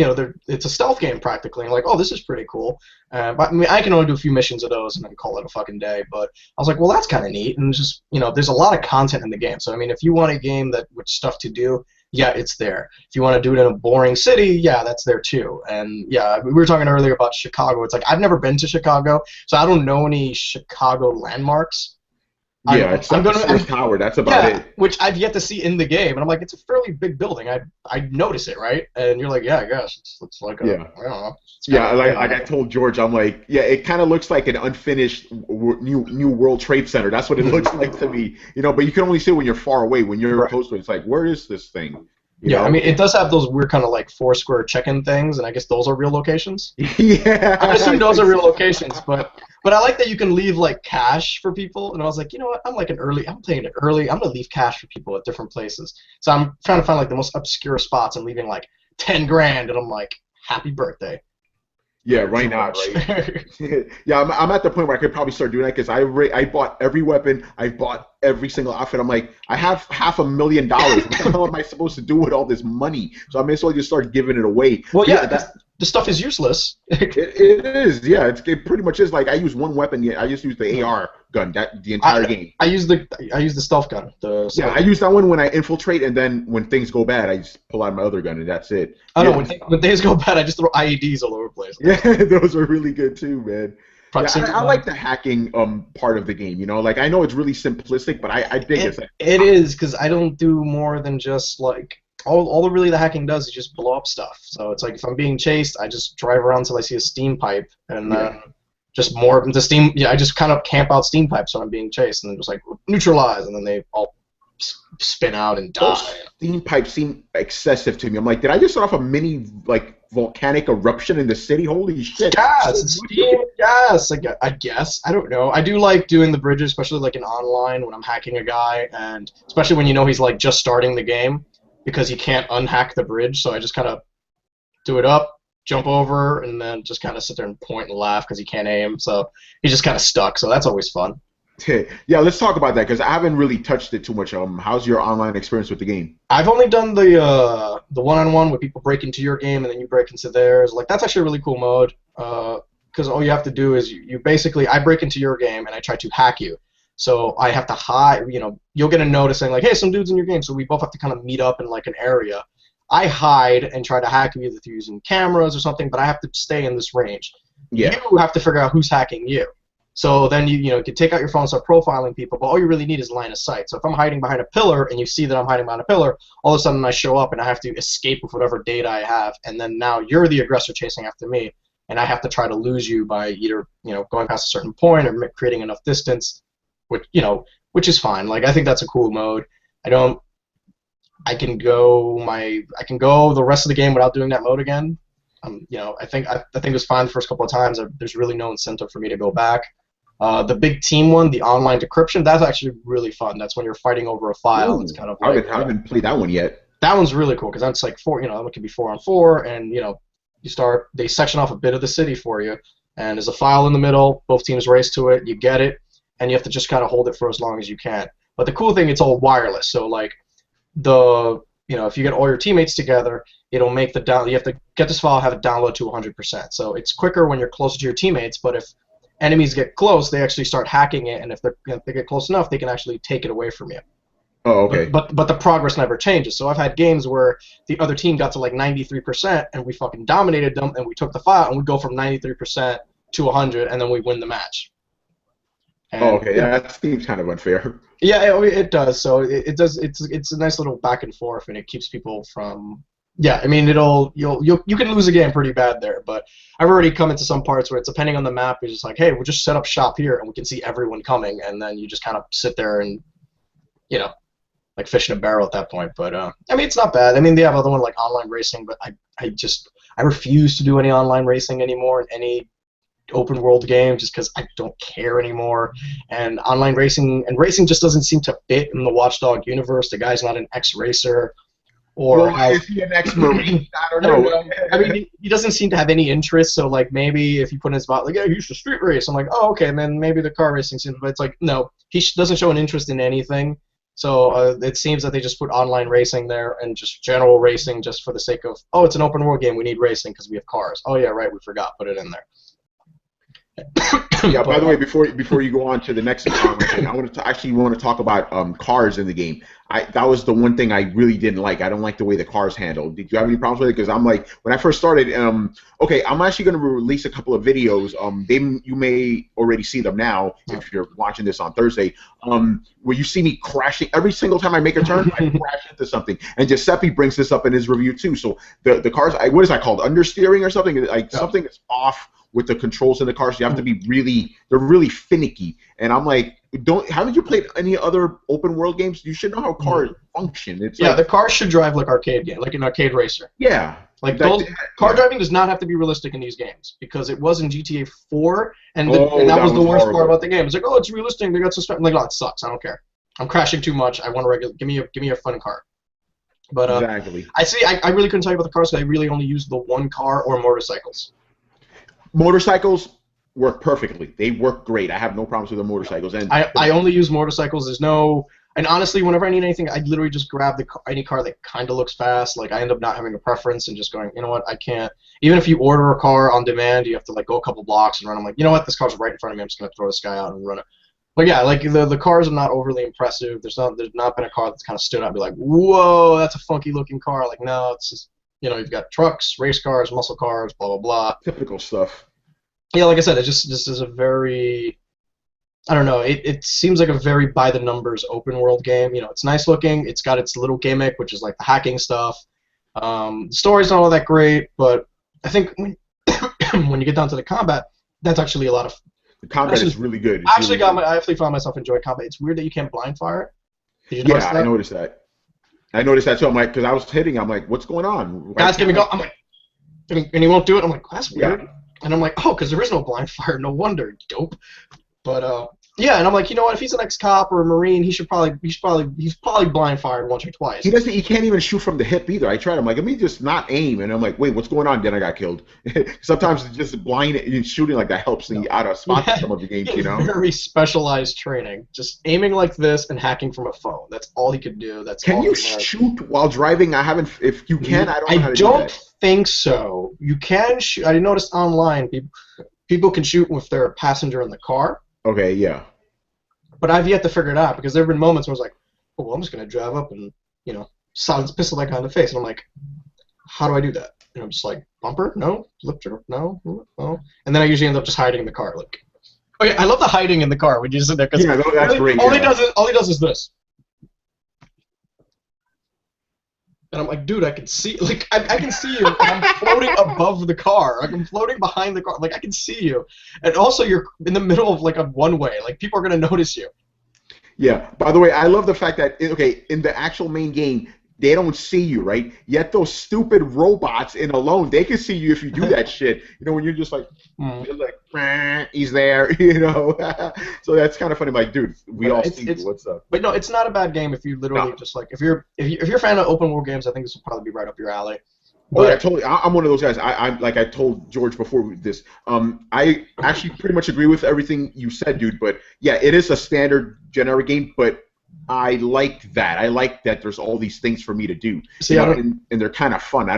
[SPEAKER 2] it's a stealth game practically. And like, oh, this is pretty cool. But I mean, I can only do a few missions of those and then call it a fucking day. But I was like, well, that's kind of neat. And just there's a lot of content in the game. So I mean, if you want a game with stuff to do, yeah, it's there. If you want to do it in a boring city, yeah, that's there too. And yeah, we were talking earlier about Chicago. It's like, I've never been to Chicago, so I don't know any Chicago landmarks.
[SPEAKER 1] Yeah, it's like the Tower. That's about it.
[SPEAKER 2] Which I've yet to see in the game, and I'm like, it's a fairly big building. I notice it, right? And you're like, yeah, I guess it's like I don't know.
[SPEAKER 1] Like I told George, I'm like, yeah, it kind of looks like an unfinished new World Trade Center. That's what it looks like to me. But you can only see it when you're far away. When you're close to it, it's like, where is this thing? You know?
[SPEAKER 2] I mean, it does have those weird kind of like Foursquare check-in things, and I guess those are real locations.
[SPEAKER 1] Yeah.
[SPEAKER 2] I assume those are real locations, but I like that you can leave like cash for people, and I was like, you know what? I'm playing it early. I'm gonna leave cash for people at different places. So I'm trying to find like the most obscure spots and leaving like 10 grand, and I'm like, happy birthday.
[SPEAKER 1] Yeah, right now, right? Yeah, I'm at the point where I could probably start doing that because I bought every weapon. I've bought every single outfit. I'm like, I have $500,000. What the hell am I supposed to do with all this money? So I may as well just start giving it away.
[SPEAKER 2] Well, yeah, the stuff is useless.
[SPEAKER 1] It is, yeah. It pretty much is. Like, I use one weapon. Yeah, I just use the AR gun the entire game.
[SPEAKER 2] I use the stealth gun.
[SPEAKER 1] Yeah, I use that one when I infiltrate, and then when things go bad, I just pull out my other gun, and that's it.
[SPEAKER 2] Oh no, when things go bad, I just throw IEDs all over the place.
[SPEAKER 1] Yeah, those are really good too, man. Yeah, I like the hacking part of the game. You know, like I know it's really simplistic, but I dig it.
[SPEAKER 2] It is because I don't do more than just like all really the hacking does is just blow up stuff. So it's like if I'm being chased, I just drive around until I see a steam pipe, and then just more the steam. Yeah, I just kind of camp out steam pipes when I'm being chased, and then just like neutralize, and then they all spin out and die.
[SPEAKER 1] Those steam pipes seem excessive to me. I'm like, did I just set off a mini like volcanic eruption in the city? Holy shit!
[SPEAKER 2] Gas, steam, gas. I guess I don't know. I do like doing the bridges, especially like in online when I'm hacking a guy, and especially when you know he's like just starting the game because he can't unhack the bridge. So I just kind of do it up, jump over, and then just kind of sit there and point and laugh because he can't aim. So he's just kind of stuck. So that's always fun.
[SPEAKER 1] Yeah, let's talk about that because I haven't really touched it too much. How's your online experience with the game?
[SPEAKER 2] I've only done the one-on-one where people break into your game and then you break into theirs. Like that's actually a really cool mode because all you have to do is you basically I break into your game and I try to hack you. So I have to hide. You know, you'll get a notice saying like, "Hey, some dude's in your game." So we both have to kind of meet up in like an area. I hide and try to hack you either through using cameras or something, but I have to stay in this range.
[SPEAKER 1] Yeah.
[SPEAKER 2] You have to figure out who's hacking you. So then you can take out your phone and start profiling people, but all you really need is line of sight. So if I'm hiding behind a pillar and you see that I'm hiding behind a pillar, all of a sudden I show up and I have to escape with whatever data I have, and then now you're the aggressor chasing after me, and I have to try to lose you by either going past a certain point or creating enough distance, which is fine. Like I think that's a cool mode. I can go the rest of the game without doing that mode again. I think it was fine the first couple of times. There's really no incentive for me to go back. The big team one, the online decryption, that's actually really fun. That's when you're fighting over a file. It's kind of like,
[SPEAKER 1] I haven't played that one yet.
[SPEAKER 2] That one's really cool because that's like it can be 4-on-4, and they section off a bit of the city for you, and there's a file in the middle. Both teams race to it. You get it, and you have to just kind of hold it for as long as you can. But the cool thing, it's all wireless. So like if you get all your teammates together, it'll make you have to get this file, have it download to 100%. So it's quicker when you're closer to your teammates, but if enemies get close, they actually start hacking it, and if they get close enough, they can actually take it away from you.
[SPEAKER 1] Oh, okay.
[SPEAKER 2] But the progress never changes. So I've had games where the other team got to like 93%, and we fucking dominated them, and we took the file, and we go from 93% to 100, and then we win the match. And,
[SPEAKER 1] okay. Yeah, that seems kind of unfair.
[SPEAKER 2] Yeah, it does. So it does. It's a nice little back and forth, and it keeps people from. Yeah, I mean, you can lose a game pretty bad there, but I've already come into some parts where it's depending on the map. It's just like, hey, we'll just set up shop here, and we can see everyone coming, and then you just kind of sit there and, like fish in a barrel at that point. But I mean, it's not bad. I mean, they have other one like online racing, but I refuse to do any online racing anymore in any open world game just because I don't care anymore. And online racing just doesn't seem to fit in the Watchdog universe. The guy's not an ex-racer.
[SPEAKER 1] Is he an ex-Marine? I don't know.
[SPEAKER 2] I mean, he doesn't seem to have any interest, so like maybe if you put in his spot, like, yeah, you should street race. I'm like, oh, okay, and then maybe the car racing seems, but it's like, no, he doesn't show an interest in anything. So it seems that they just put online racing there and just general racing just for the sake of, oh, it's an open world game, we need racing because we have cars. Oh yeah, right, we forgot, put it in there.
[SPEAKER 1] Yeah. By the way, before you go on to the next thing, I want to talk about cars in the game. That was the one thing I really didn't like. I don't like the way the cars handled. Did you have any problems with it? Because I'm like, when I first started, okay, I'm actually going to release a couple of videos. You may already see them now if you're watching this on Thursday. Where you see me crashing every single time I make a turn, I crash into something. And Giuseppe brings this up in his review too. So the cars, what is that called? Understeering or something? Like something is off with the controls in the cars. You have to be they're really finicky. And I'm like, haven't you played any other open world games? You should know how cars function.
[SPEAKER 2] The car should drive like arcade game, like an arcade racer.
[SPEAKER 1] Yeah.
[SPEAKER 2] Like car driving does not have to be realistic in these games because it was in GTA 4, and that was the worst part about the game. It's like, oh, it's realistic. They got suspension. Like, oh, it sucks. I don't care. I'm crashing too much. I want a regular. Give me a fun car. But
[SPEAKER 1] exactly.
[SPEAKER 2] I really couldn't tell you about the cars because I really only used the one car or motorcycles.
[SPEAKER 1] Motorcycles, work perfectly. They work great. I have no problems with the motorcycles. And
[SPEAKER 2] I only use motorcycles. There's no, and honestly, whenever I need anything, I literally just grab any car that kind of looks fast. Like I end up not having a preference and just going, you know what, I can't. Even if you order a car on demand, you have to like go a couple blocks and run. I'm like, you know what, this car's right in front of me. I'm just gonna throw this guy out and run it. But yeah, like the cars are not overly impressive. There's not been a car that's kind of stood out and be like, whoa, that's a funky looking car. Like no, it's just you've got trucks, race cars, muscle cars, blah blah blah.
[SPEAKER 1] typical stuff.
[SPEAKER 2] Yeah, like I said, this is a very, I don't know, it seems like a very by the numbers open world game. It's nice looking. It's got its little gimmick, which is like the hacking stuff. The story's not all that great, but I think when when you get down to the combat, that's actually a lot of.
[SPEAKER 1] The combat is really good.
[SPEAKER 2] I actually found myself enjoying combat. It's weird that you can't blind fire it. Did you notice that?
[SPEAKER 1] I noticed that. I noticed that too. I'm like, because I was hitting. I'm like, what's going on?
[SPEAKER 2] Guys, give me go. I'm like, and he won't do it. I'm like, that's weird. Yeah. And I'm like, oh, because there is no blind fire. No wonder, dope. But yeah, and I'm like, you know what? If he's an ex-cop or a Marine, he's probably blind fired once or twice.
[SPEAKER 1] He can't even shoot from the hip either. I tried. I'm like, let me just not aim, and I'm like, wait, what's going on? Then I got killed. Sometimes just blind shooting like that helps me out of spot in some of the games.
[SPEAKER 2] Very specialized training. Just aiming like this and hacking from a phone. That's all he could do.
[SPEAKER 1] Can you shoot while driving? I haven't. If you can, I don't know how to do that.
[SPEAKER 2] I don't think so. You can shoot. I noticed online people can shoot if they're a passenger in the car.
[SPEAKER 1] Okay, yeah.
[SPEAKER 2] But I've yet to figure it out because there have been moments where I was like, oh, well, I'm just going to drive up and, silence pistol that guy in the face. And I'm like, how do I do that? And I'm just like, bumper? No. Lifter? No. No. And then I usually end up just hiding in the car. Like, oh, yeah, I love the hiding in the car when you just sit there.
[SPEAKER 1] Yeah, that's great.
[SPEAKER 2] All he does is this. And I'm like, dude, I can see, like, I can see you. And I'm floating above the car. Like, I'm floating behind the car. Like, I can see you. And also, you're in the middle of, like, a one-way. Like, people are going to notice you.
[SPEAKER 1] Yeah. By the way, I love the fact that, okay, in the actual main game, they don't see you, right? Yet those stupid robots in Alone, they can see you if you do that shit. When you're just like, you're like, he's there, So that's kind of funny. Like, dude, we all see you. What's up?
[SPEAKER 2] But no, it's not a bad game if you literally just like if you're a fan of open world games. I think this will probably be right up your alley.
[SPEAKER 1] Oh yeah, totally. I'm one of those guys. I'm like I told George before this. I actually pretty much agree with everything you said, dude. But yeah, it is a standard generic game, but I like that. I like that there's all these things for me to do.
[SPEAKER 2] See,
[SPEAKER 1] and they're kind of fun. I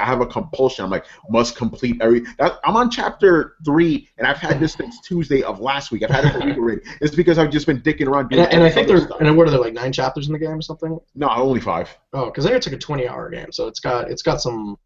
[SPEAKER 1] have a compulsion. I'm like, must complete I'm on chapter 3, and I've had this since Tuesday of last week. I've had it for a week already. It's because I've just been dicking around doing
[SPEAKER 2] and I think what are there, like 9 chapters in the game or something?
[SPEAKER 1] No, only 5.
[SPEAKER 2] Oh, because I think it's like a 20-hour game, so it's got some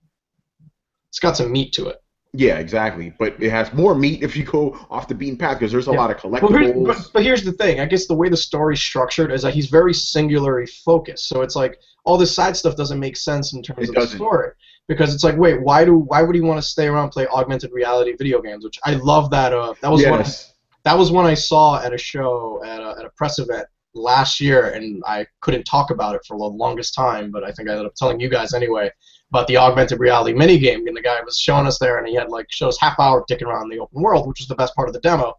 [SPEAKER 2] meat to it.
[SPEAKER 1] Yeah, exactly. But it has more meat if you go off the beaten path because there's a lot of collectibles.
[SPEAKER 2] But here's the thing. I guess the way the story's structured is that he's very singularly focused. So it's like all this side stuff doesn't make sense in terms of the story. Because it's like, wait, why would he want to stay around and play augmented reality video games? Which I love that. That was one I saw at a show at a press event last year, and I couldn't talk about it for the longest time. But I think I ended up telling you guys anyway about the augmented reality minigame, and the guy was showing us there, and he had like shows half-hour dicking around in the open world, which was the best part of the demo.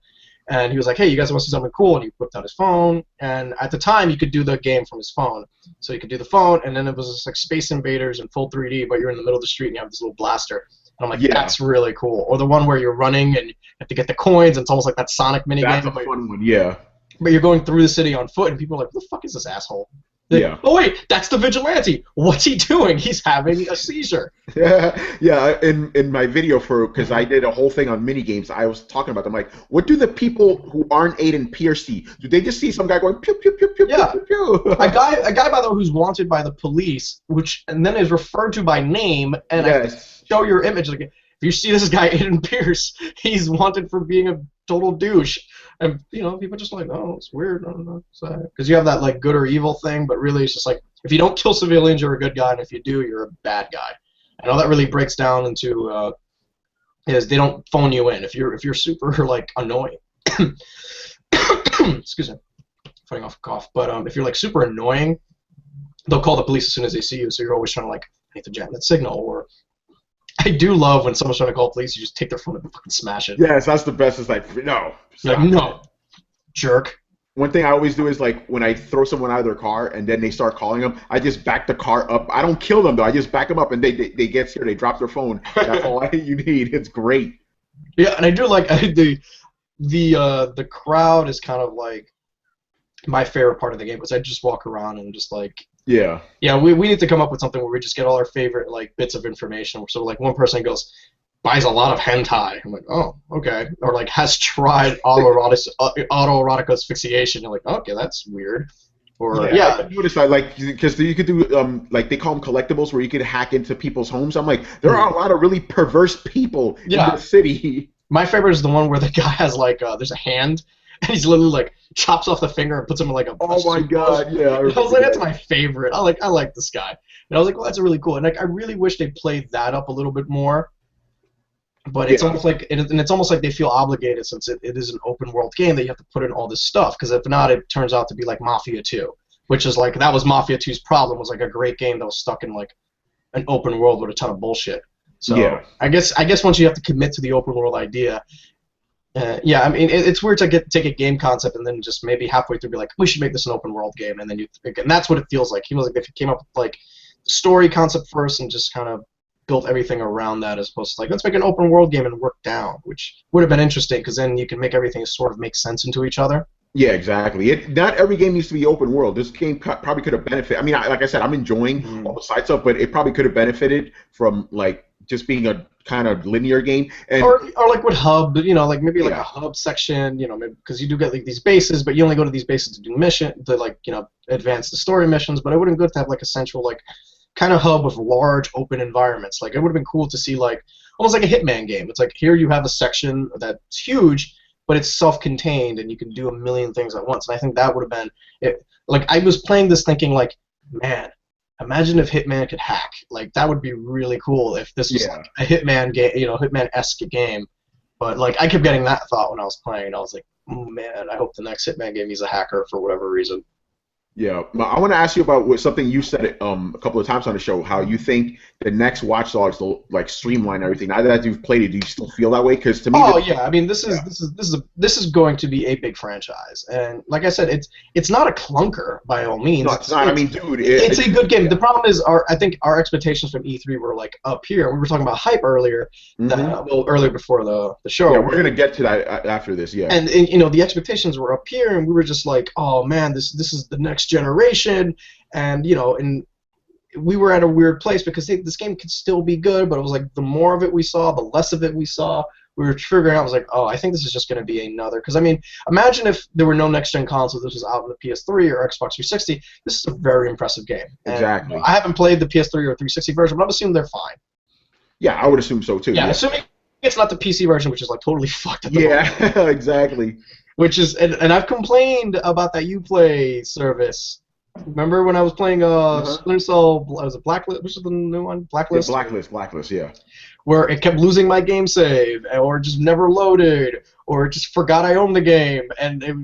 [SPEAKER 2] And he was like, hey, you guys want to see something cool? And he whipped out his phone, and at the time, you could do the game from his phone. So you could do the phone, and then it was just like Space Invaders in full 3D, but you're in the middle of the street, and you have this little blaster. And I'm like, that's really cool. Or the one where you're running, and you have to get the coins, and it's almost like that Sonic minigame.
[SPEAKER 1] That's a fun one, yeah.
[SPEAKER 2] But you're going through the city on foot, and people are like, who the fuck is this asshole?
[SPEAKER 1] Yeah.
[SPEAKER 2] Oh wait, that's the vigilante. What's he doing? He's having a seizure.
[SPEAKER 1] Yeah. In my video because I did a whole thing on minigames, I was talking about them. Like, what do the people who aren't Aiden Pierce see? Do they just see some guy going pew pew pew pew pew pew? A
[SPEAKER 2] guy by the way who's wanted by the police, and then is referred to by name, and I show your image. Like, if you see this guy Aiden Pierce, he's wanted for being a total douche. And people just like, oh, it's weird. I don't know, because you have that like good or evil thing, but really it's just like if you don't kill civilians, you're a good guy, and if you do, you're a bad guy. And all that really breaks down into is they don't phone you in if you're super like annoying. Excuse me, fighting off a cough. But if you're like super annoying, they'll call the police as soon as they see you. So you're always trying to like I need to jam that signal or. I do love when someone's trying to call police, you just take their phone and fucking smash it.
[SPEAKER 1] Yes, that's the best. It's like, no.
[SPEAKER 2] Like, no, jerk.
[SPEAKER 1] One thing I always do is, like, when I throw someone out of their car and then they start calling them, I just back the car up. I don't kill them, though. I just back them up, and they get scared. They drop their phone. That's all you need. It's great.
[SPEAKER 2] Yeah, and I do like the crowd is kind of like my favorite part of the game because I just walk around and just like
[SPEAKER 1] Yeah.
[SPEAKER 2] yeah, we need to come up with something where we just get all our favorite like bits of information. So like one person goes buys a lot of hentai. I'm like, oh, okay. Or like has tried autoerotic asphyxiation. You're like, okay, that's weird. Or
[SPEAKER 1] Yeah, I noticed that, like, because you could do, like, they call them collectibles, where you could hack into people's homes. I'm like, there are a lot of really perverse people in
[SPEAKER 2] yeah.
[SPEAKER 1] this city.
[SPEAKER 2] My favorite is the one where the guy has like there's a hand and he's literally like chops off the finger and puts him in like a
[SPEAKER 1] Oh my
[SPEAKER 2] soup
[SPEAKER 1] God,
[SPEAKER 2] bowl.
[SPEAKER 1] yeah,
[SPEAKER 2] I was like, that's my favorite. I like this guy. And I was like, well, that's really cool. And like, I really wish they played that up a little bit more. But it's almost like, and it's almost like they feel obligated since it is an open world game that you have to put in all this stuff. Because if not, it turns out to be like Mafia 2, which is like that was Mafia 2's problem, was like a great game that was stuck in like an open world with a ton of bullshit. So
[SPEAKER 1] Yeah.
[SPEAKER 2] I guess once you have to commit to the open world idea, yeah, I mean it's weird to take a game concept and then just maybe halfway through be like, we should make this an open world game, and then and that's what it feels like. He was like, if he came up with like the story concept first and just kind of built everything around that as opposed to like, let's make an open world game and work down, which would have been interesting because then you can make everything sort of make sense into each other.
[SPEAKER 1] Yeah, exactly. Not every game needs to be open world. This game probably could have benefited. I mean, like I said, I'm enjoying all the side stuff, but it probably could have benefited from like just being a kind of linear game. And
[SPEAKER 2] or like with hub, like maybe like a hub section, because you do get like these bases, but you only go to these bases to do advance the story missions. But it would have been good to have like a central like kind of hub with large open environments. Like it would have been cool to see like almost like a Hitman game. It's like here you have a section that's huge, but it's self-contained and you can do a million things at once. And I think that would have been it. Like I was playing this thinking like, man, imagine if Hitman could hack. Like that would be really cool if this was like a Hitman game, Hitman-esque game. But like I kept getting that thought when I was playing, and I was like, oh man, I hope the next Hitman game he's a hacker for whatever reason.
[SPEAKER 1] Yeah, I want to ask you about something you said a couple of times on the show. How you think the next Watch Dogs will like streamline everything. Now that you've played it, do you still feel that way? Because to me,
[SPEAKER 2] yeah. I mean, this is going to be a big franchise, and like I said, it's not a clunker by all means.
[SPEAKER 1] No, it's not. I mean, dude,
[SPEAKER 2] it's a good game. Yeah. The problem is, I think our expectations from E3 were like up here. We were talking about hype earlier, earlier before the show.
[SPEAKER 1] Yeah, we're gonna get to that after this. Yeah,
[SPEAKER 2] and the expectations were up here, and we were just like, oh man, this is the next generation, and and we were at a weird place because this game could still be good, but it was like the more of it we saw, the less of it we saw. We were figuring out, I was like, oh, I think this is just going to be another. Because I mean, imagine if there were no next gen consoles. This was out on the PS3 or Xbox 360. This is a very impressive game.
[SPEAKER 1] Exactly.
[SPEAKER 2] And I haven't played the PS3 or 360 version, but I'm assuming they're fine.
[SPEAKER 1] Yeah, I would assume so too.
[SPEAKER 2] Yeah, assuming it's not the PC version, which is like totally fucked up.
[SPEAKER 1] Yeah, exactly.
[SPEAKER 2] Which is, and I've complained about that Uplay service. Remember when I was playing Splinter Cell, was it Blacklist? Which is the new one? Blacklist?
[SPEAKER 1] Yeah, Blacklist, yeah.
[SPEAKER 2] Where it kept losing my game save, or just never loaded, or it just forgot I owned the game,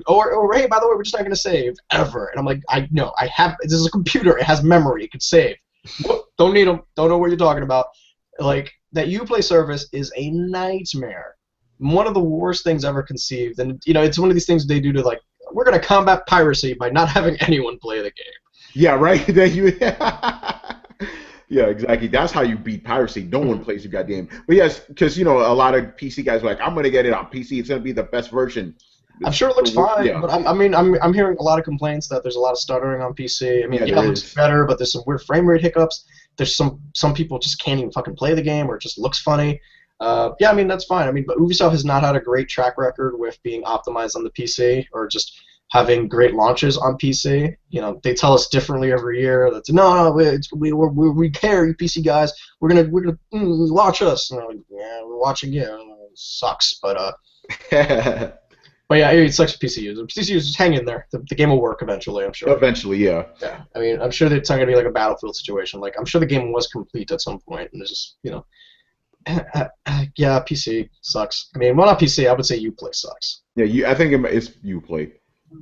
[SPEAKER 2] or hey, by the way, we're just not going to save, ever. And I'm like, this is a computer, it has memory, it could save. Don't need them, don't know what you're talking about. Like, that Uplay service is a nightmare. One of the worst things ever conceived, and it's one of these things they do to like, we're going to combat piracy by not having anyone play the game.
[SPEAKER 1] Yeah, right. Yeah, exactly. That's how you beat piracy. No one plays your goddamn. But yes, because a lot of PC guys are like, I'm going to get it on PC. It's going to be the best version.
[SPEAKER 2] I'm sure it looks fine, but I'm hearing a lot of complaints that there's a lot of stuttering on PC. I mean, it looks better, but there's some weird frame rate hiccups. There's some people just can't even fucking play the game, or it just looks funny. Yeah, I mean, that's fine. I mean, but Ubisoft has not had a great track record with being optimized on the PC or just having great launches on PC. They tell us differently every year. That's we care, you PC guys. We're gonna watch us. And like, yeah, we're watching you. It sucks, but but yeah, it sucks for PC users. PC users, hang in there. The game will work eventually, I'm sure.
[SPEAKER 1] Eventually, yeah.
[SPEAKER 2] Yeah, I mean, I'm sure it's not gonna be like a Battlefield situation. Like, I'm sure the game was complete at some point, and it's just yeah, PC sucks. I mean, well, not PC. I would say Uplay sucks.
[SPEAKER 1] Yeah, I think it's Uplay.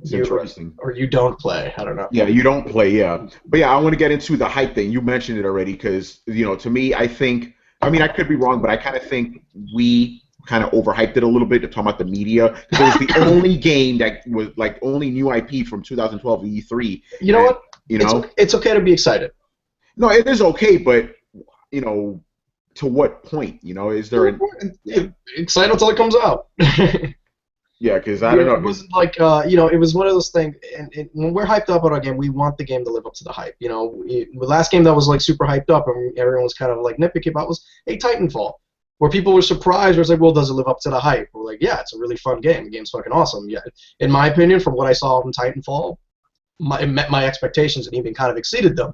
[SPEAKER 1] It's interesting.
[SPEAKER 2] Or you don't play. I don't know.
[SPEAKER 1] Yeah, you don't play. Yeah, but yeah, I want to get into the hype thing. You mentioned it already because to me, I could be wrong, but I kind of think we kind of overhyped it a little bit. Talking about the media, because it was the only game that was like only new IP from 2012 E3.
[SPEAKER 2] You know what? It's okay to be excited.
[SPEAKER 1] No, it is okay, but to what point? Is there an
[SPEAKER 2] Excited until it comes out.
[SPEAKER 1] yeah? Because I don't know.
[SPEAKER 2] It wasn't like it was one of those things. And when we're hyped up on a game, we want the game to live up to the hype. The last game that was like super hyped up and everyone was kind of like nitpicky about was Titanfall, where people were surprised. Where it's like, well, does it live up to the hype? We're like, yeah, it's a really fun game. The game's fucking awesome. Yeah, in my opinion, from what I saw from Titanfall, it met my expectations and even kind of exceeded them.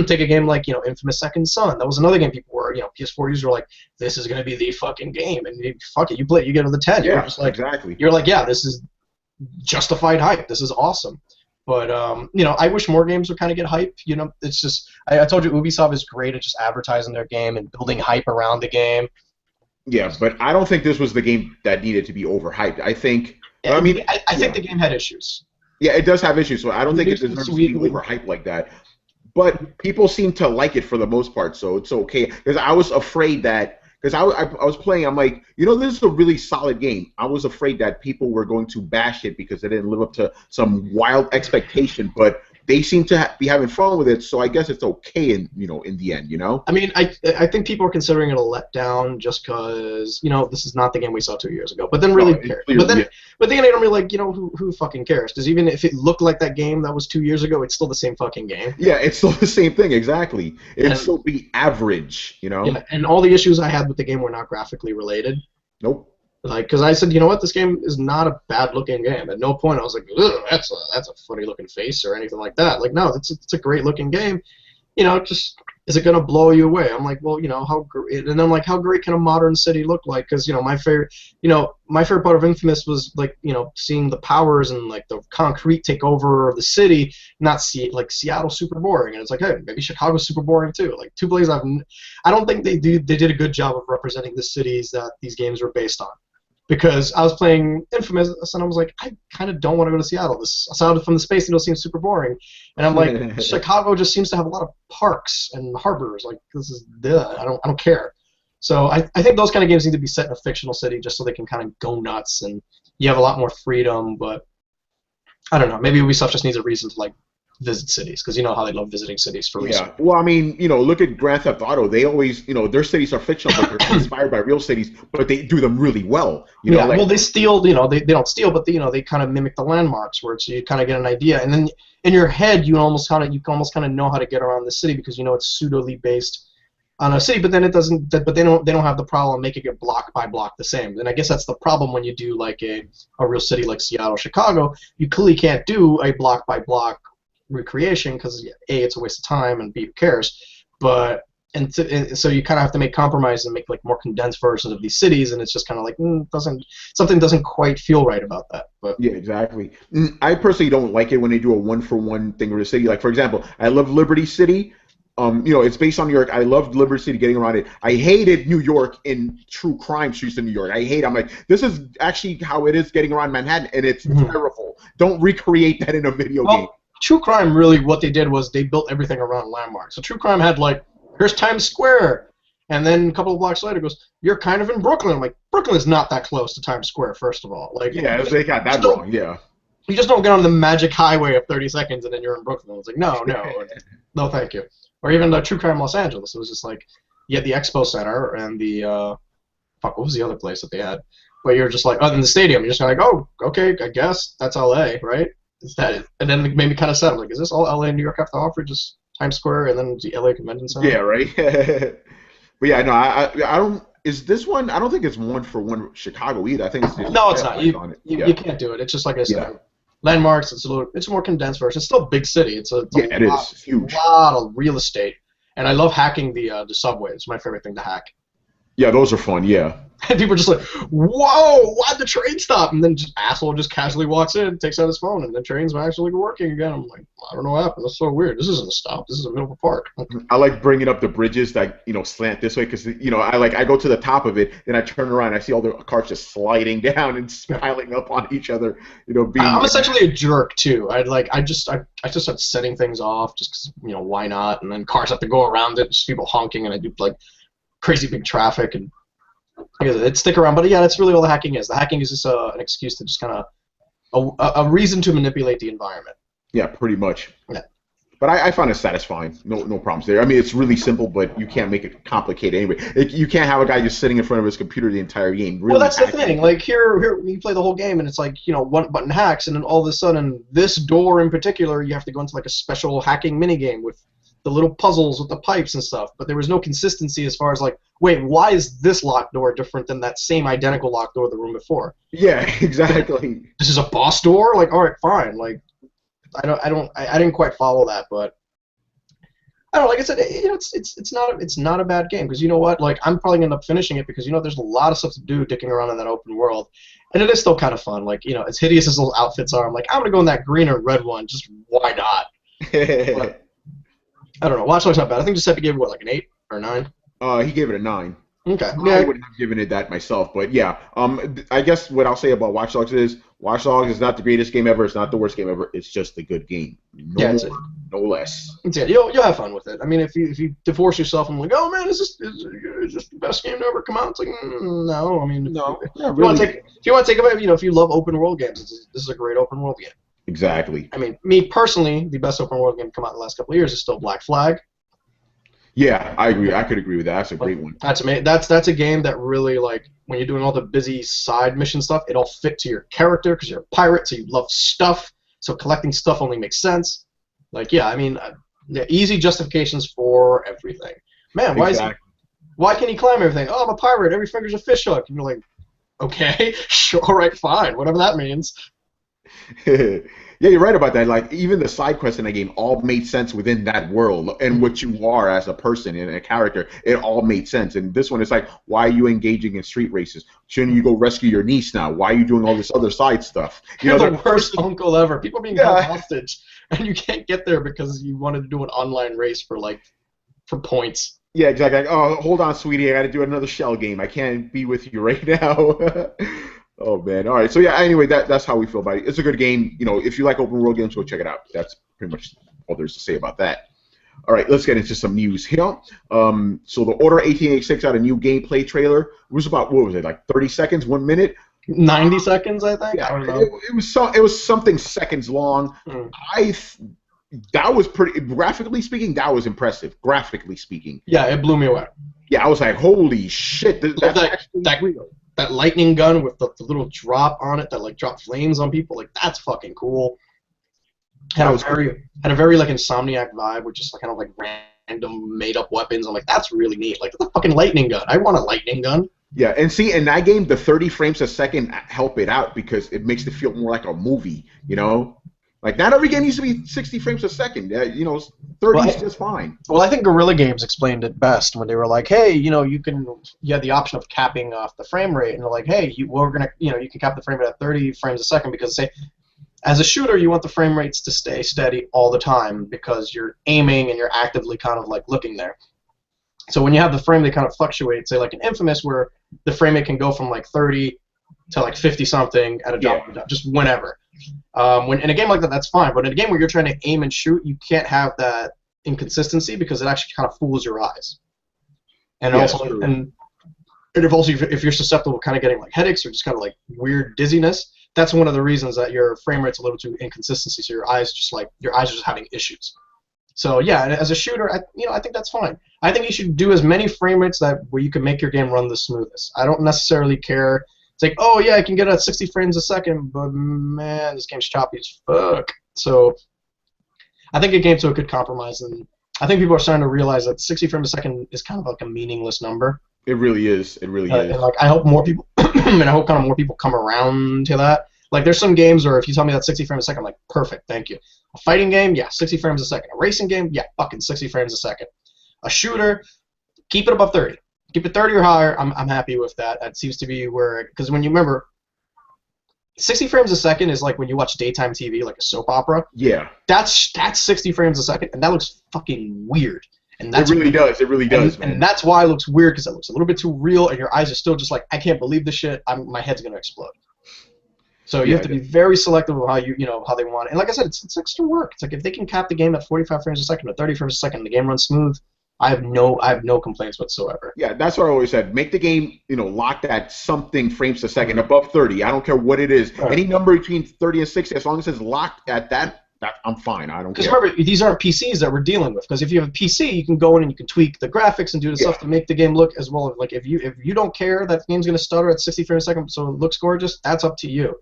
[SPEAKER 2] Take a game like Infamous Second Son. That was another game people were PS4 users were like, this is gonna be the fucking game, and fuck it, you play it, you get to the 10.
[SPEAKER 1] Yeah,
[SPEAKER 2] you're just like,
[SPEAKER 1] exactly.
[SPEAKER 2] You're like, yeah, this is justified hype. This is awesome. But I wish more games would kind of get hype. It's just I told you Ubisoft is great at just advertising their game and building hype around the game.
[SPEAKER 1] Yeah, but I don't think this was the game that needed to be overhyped. I think.
[SPEAKER 2] I think the game had issues.
[SPEAKER 1] Yeah, it does have issues, so I don't think it deserves to be overhyped like that. But people seem to like it for the most part, so it's okay. Because I was afraid that, because I was playing, I'm like, this is a really solid game. I was afraid that people were going to bash it because it didn't live up to some wild expectation, but they seem to be having fun with it, so I guess it's okay in the end,
[SPEAKER 2] I mean, I think people are considering it a letdown just because this is not the game we saw 2 years ago. But then really, but then I'm really like, who fucking cares? Because even if it looked like that game that was 2 years ago, it's still the same fucking game.
[SPEAKER 1] Yeah, it's still the same thing, exactly. It'd still be average, Yeah,
[SPEAKER 2] and all the issues I had with the game were not graphically related.
[SPEAKER 1] Nope.
[SPEAKER 2] Because I said, what, this game is not a bad-looking game. At no point I was like, ugh, that's a funny-looking face or anything like that. Like, no, it's a great-looking game. Just is it gonna blow you away? I'm like, well, how great, and I'm like, how great can a modern city look like? Because my favorite part of Infamous was like, seeing the powers and like the concrete take over the city, not see like Seattle super boring, and it's like, hey, maybe Chicago's super boring too. Like two places I don't think they did a good job of representing the cities that these games were based on. Because I was playing Infamous, and I was like, I kind of don't want to go to Seattle. This sounded from the space, it'll seem super boring. And I'm like, Chicago just seems to have a lot of parks and harbors. Like, this is, I don't care. So I think those kind of games need to be set in a fictional city just so they can kind of go nuts, and you have a lot more freedom. But I don't know. Maybe Ubisoft just needs a reason to like visit cities, because how they love visiting cities for research.
[SPEAKER 1] Yeah, well, I mean, look at Grand Theft Auto. They always, their cities are fictional, but they're inspired by real cities, but they do them really well.
[SPEAKER 2] Well, they steal, they don't steal, but they kind of mimic the landmarks, where you kind of get an idea, and then in your head you almost kind of know how to get around the city because it's pseudolily based on a city, but then it doesn't. But they don't have the problem making it block by block the same. And I guess that's the problem when you do like a real city like Seattle, Chicago. You clearly can't do a block by block recreation because A, it's a waste of time, and B, who cares? But so you kind of have to make compromises and make like more condensed versions of these cities, and it's just kind of like something doesn't quite feel right about that. But
[SPEAKER 1] yeah, exactly. I personally don't like it when they do a one-for-one thing with a city. Like for example, I love Liberty City. It's based on New York. I loved Liberty City getting around it. I hated New York in true crime streets in New York. I'm like, this is actually how it is getting around Manhattan, and it's terrible. Don't recreate that in a video game.
[SPEAKER 2] True crime, really, what they did was they built everything around landmarks. So true crime had like, here's Times Square, and then a couple of blocks later goes, you're kind of in Brooklyn. I'm like, Brooklyn is not that close to Times Square, first of all. Like,
[SPEAKER 1] yeah, they got that wrong. Yeah.
[SPEAKER 2] You just don't get on the magic highway of 30 seconds and then you're in Brooklyn. It's like, no, no, thank you. Or even the True Crime Los Angeles. It was just like, you had the Expo Center and the what was the other place that they had? Where you're just like, in the stadium, you're just kind of like, oh, okay, I guess that's LA, right? Is that it? And then it made me kind of sad. I'm like, is this all LA and New York have to offer? Just Times Square and then the LA Convention Center?
[SPEAKER 1] Yeah, right. But yeah, no, I don't. Is this one? I don't think it's one for one Chicago either. I think it's just
[SPEAKER 2] no, it's not. You can't do it. It's just like I said, landmarks. It's a more condensed version. It's still a big city. It's a
[SPEAKER 1] huge.
[SPEAKER 2] Lot of real estate, and I love hacking the subway. It's my favorite thing to hack.
[SPEAKER 1] Yeah, those are fun. Yeah.
[SPEAKER 2] And people are just like, whoa, why'd the train stop? And then asshole just casually walks in, takes out his phone, and the train's actually working again. I'm like, I don't know what happened. That's so weird. This isn't a stop. This is the middle of a park.
[SPEAKER 1] I like bringing up the bridges that slant this way because I go to the top of it, then I turn around, I see all the cars just sliding down and piling up on each other.
[SPEAKER 2] I'm essentially a jerk too. I just start setting things off just because why not? And then cars have to go around it, just people honking, and I do like crazy big traffic and. It'd stick around, but yeah, that's really all the hacking is. The hacking is just an excuse to just kind of a reason to manipulate the environment.
[SPEAKER 1] Yeah, pretty much.
[SPEAKER 2] Yeah.
[SPEAKER 1] But I find it satisfying. No problems there. I mean, it's really simple, but you can't make it complicated anyway. You can't have a guy just sitting in front of his computer the entire game. Really
[SPEAKER 2] well, that's the thing. Like here you play the whole game, and it's like one button hacks, and then all of a sudden, this door in particular, you have to go into like a special hacking mini game with the little puzzles with the pipes and stuff. But there was no consistency as far as like, wait, why is this locked door different than that same identical locked door the room before?
[SPEAKER 1] Yeah, exactly.
[SPEAKER 2] This is a boss door. Like, all right, fine. Like. I didn't quite follow that, but I don't know. Like I said, it's not a bad game because you know what? Like I'm probably gonna end up finishing it because there's a lot of stuff to do dicking around in that open world, and it is still kind of fun. Like as hideous as those outfits are, I'm like I'm gonna go in that green or red one. Just why not? But, I don't know. Watch Dogs not bad. I think Giuseppe gave it like an 8 or 9.
[SPEAKER 1] He gave it a 9.
[SPEAKER 2] Okay.
[SPEAKER 1] I wouldn't have given it that myself, but yeah. I guess what I'll say about Watch Dogs is Watch Dogs is not the greatest game ever. It's not the worst game ever. It's just a good game. No more, no less.
[SPEAKER 2] That's it. You'll have fun with it. I mean, if you divorce yourself from like, oh man, is this the best game to ever come out? It's like, no. I mean,
[SPEAKER 1] no.
[SPEAKER 2] If you want to take away, if you love open world games, this is a great open world game.
[SPEAKER 1] Exactly.
[SPEAKER 2] I mean, me personally, the best open world game to come out in the last couple of years is still Black Flag.
[SPEAKER 1] Yeah, I agree. I could agree with that. That's a great one.
[SPEAKER 2] That's amazing. That's a game that really, like, when you're doing all the busy side mission stuff, it all fit to your character because you're a pirate, so you love stuff. So collecting stuff only makes sense. Like, yeah, I mean, easy justifications for everything. Man, why can he climb everything? Oh, I'm a pirate. Every finger's a fish hook. And you're like, okay, sure, right, fine, whatever that means.
[SPEAKER 1] Yeah, you're right about that. Like, even the side quests in the game all made sense within that world and what you are as a person and a character. It all made sense. And this one is like, why are you engaging in street races? Shouldn't you go rescue your niece now? Why are you doing all this other side stuff?
[SPEAKER 2] You're the worst uncle ever. People are being held hostage, and you can't get there because you wanted to do an online race for points.
[SPEAKER 1] Yeah, exactly. Like, oh, hold on, sweetie. I got to do another shell game. I can't be with you right now. Oh man! All right, so yeah. Anyway, that's how we feel about it. It's a good game. If you like open world games, go check it out. That's pretty much all there's to say about that. All right, let's get into some news here. So the Order 1886 had a new gameplay trailer. It was about, what was it, like 30 seconds, 1 minute?
[SPEAKER 2] 90 seconds, I think.
[SPEAKER 1] Yeah,
[SPEAKER 2] I don't know.
[SPEAKER 1] It was something seconds long. That was pretty. Graphically speaking, that was impressive. Graphically speaking.
[SPEAKER 2] Yeah, it blew me away.
[SPEAKER 1] Yeah, I was like, holy shit! That's actually real.
[SPEAKER 2] That lightning gun with the little drop on it that like dropped flames on people, like that's fucking cool. Had a very like Insomniac vibe with just like kind of like random made up weapons. I'm like, that's really neat. Like the fucking lightning gun. I want a lightning gun.
[SPEAKER 1] Yeah, and see, in that game, the 30 frames a second help it out because it makes it feel more like a movie. Like, not every game needs to be 60 frames a second. 30 is just fine.
[SPEAKER 2] Well, I think Guerrilla Games explained it best when they were like, hey, you had the option of capping off the frame rate, and they're like, hey, you can cap the frame rate at 30 frames a second because, say, as a shooter, you want the frame rates to stay steady all the time because you're aiming and you're actively kind of like looking there. So when you have the frame that kind of fluctuates, say like in Infamous, where the frame rate can go from like 30 to like 50 something at a drop, just whenever. When in a game like that, that's fine. But in a game where you're trying to aim and shoot, you can't have that inconsistency because it actually kind of fools your eyes. And if you're susceptible to kind of getting like headaches or just kind of like weird dizziness, that's one of the reasons that your frame rate's a little too inconsistency. So your eyes are just having issues. So yeah, as a shooter, I think that's fine. I think you should do as many frame rates where you can make your game run the smoothest. I don't necessarily care. It's like, oh yeah, I can get at 60 frames a second, but man, this game's choppy as fuck. So I think it came to a good compromise, and I think people are starting to realize that 60 frames a second is kind of like a meaningless number.
[SPEAKER 1] It really is. It really is.
[SPEAKER 2] And like, I hope more people, and I hope kind of more people come around to that. Like, there's some games where if you tell me that's 60 frames a second, I'm like, perfect, thank you. A fighting game, yeah, 60 frames a second. A racing game, yeah, fucking 60 frames a second. A shooter, keep it above 30. Keep it 30 or higher. I'm happy with that. That seems to be where, because when you remember, 60 frames a second is like when you watch daytime TV, like a soap opera.
[SPEAKER 1] Yeah.
[SPEAKER 2] That's 60 frames a second, and that looks fucking weird. And that's
[SPEAKER 1] it really does. It really does, man.
[SPEAKER 2] And that's why it looks weird, because it looks a little bit too real, and your eyes are still just like, I can't believe this shit. My head's gonna explode. So you have to be very selective of how how they want it. And like I said, it's extra work. It's like if they can cap the game at 45 frames a second or 30 frames a second, and the game runs smooth, I have no complaints whatsoever.
[SPEAKER 1] Yeah, that's what I always said. Make the game, locked at something frames a second above 30. I don't care what it is. Right. Any number between 30 and 60, as long as it's locked at that I'm fine. I don't
[SPEAKER 2] Because
[SPEAKER 1] care.
[SPEAKER 2] remember, these aren't PCs that we're dealing with. Because if you have a PC, you can go in and you can tweak the graphics and do the stuff to make the game look as well. Like if you don't care that the game's gonna stutter at 60 frames a second, so it looks gorgeous, that's up to you.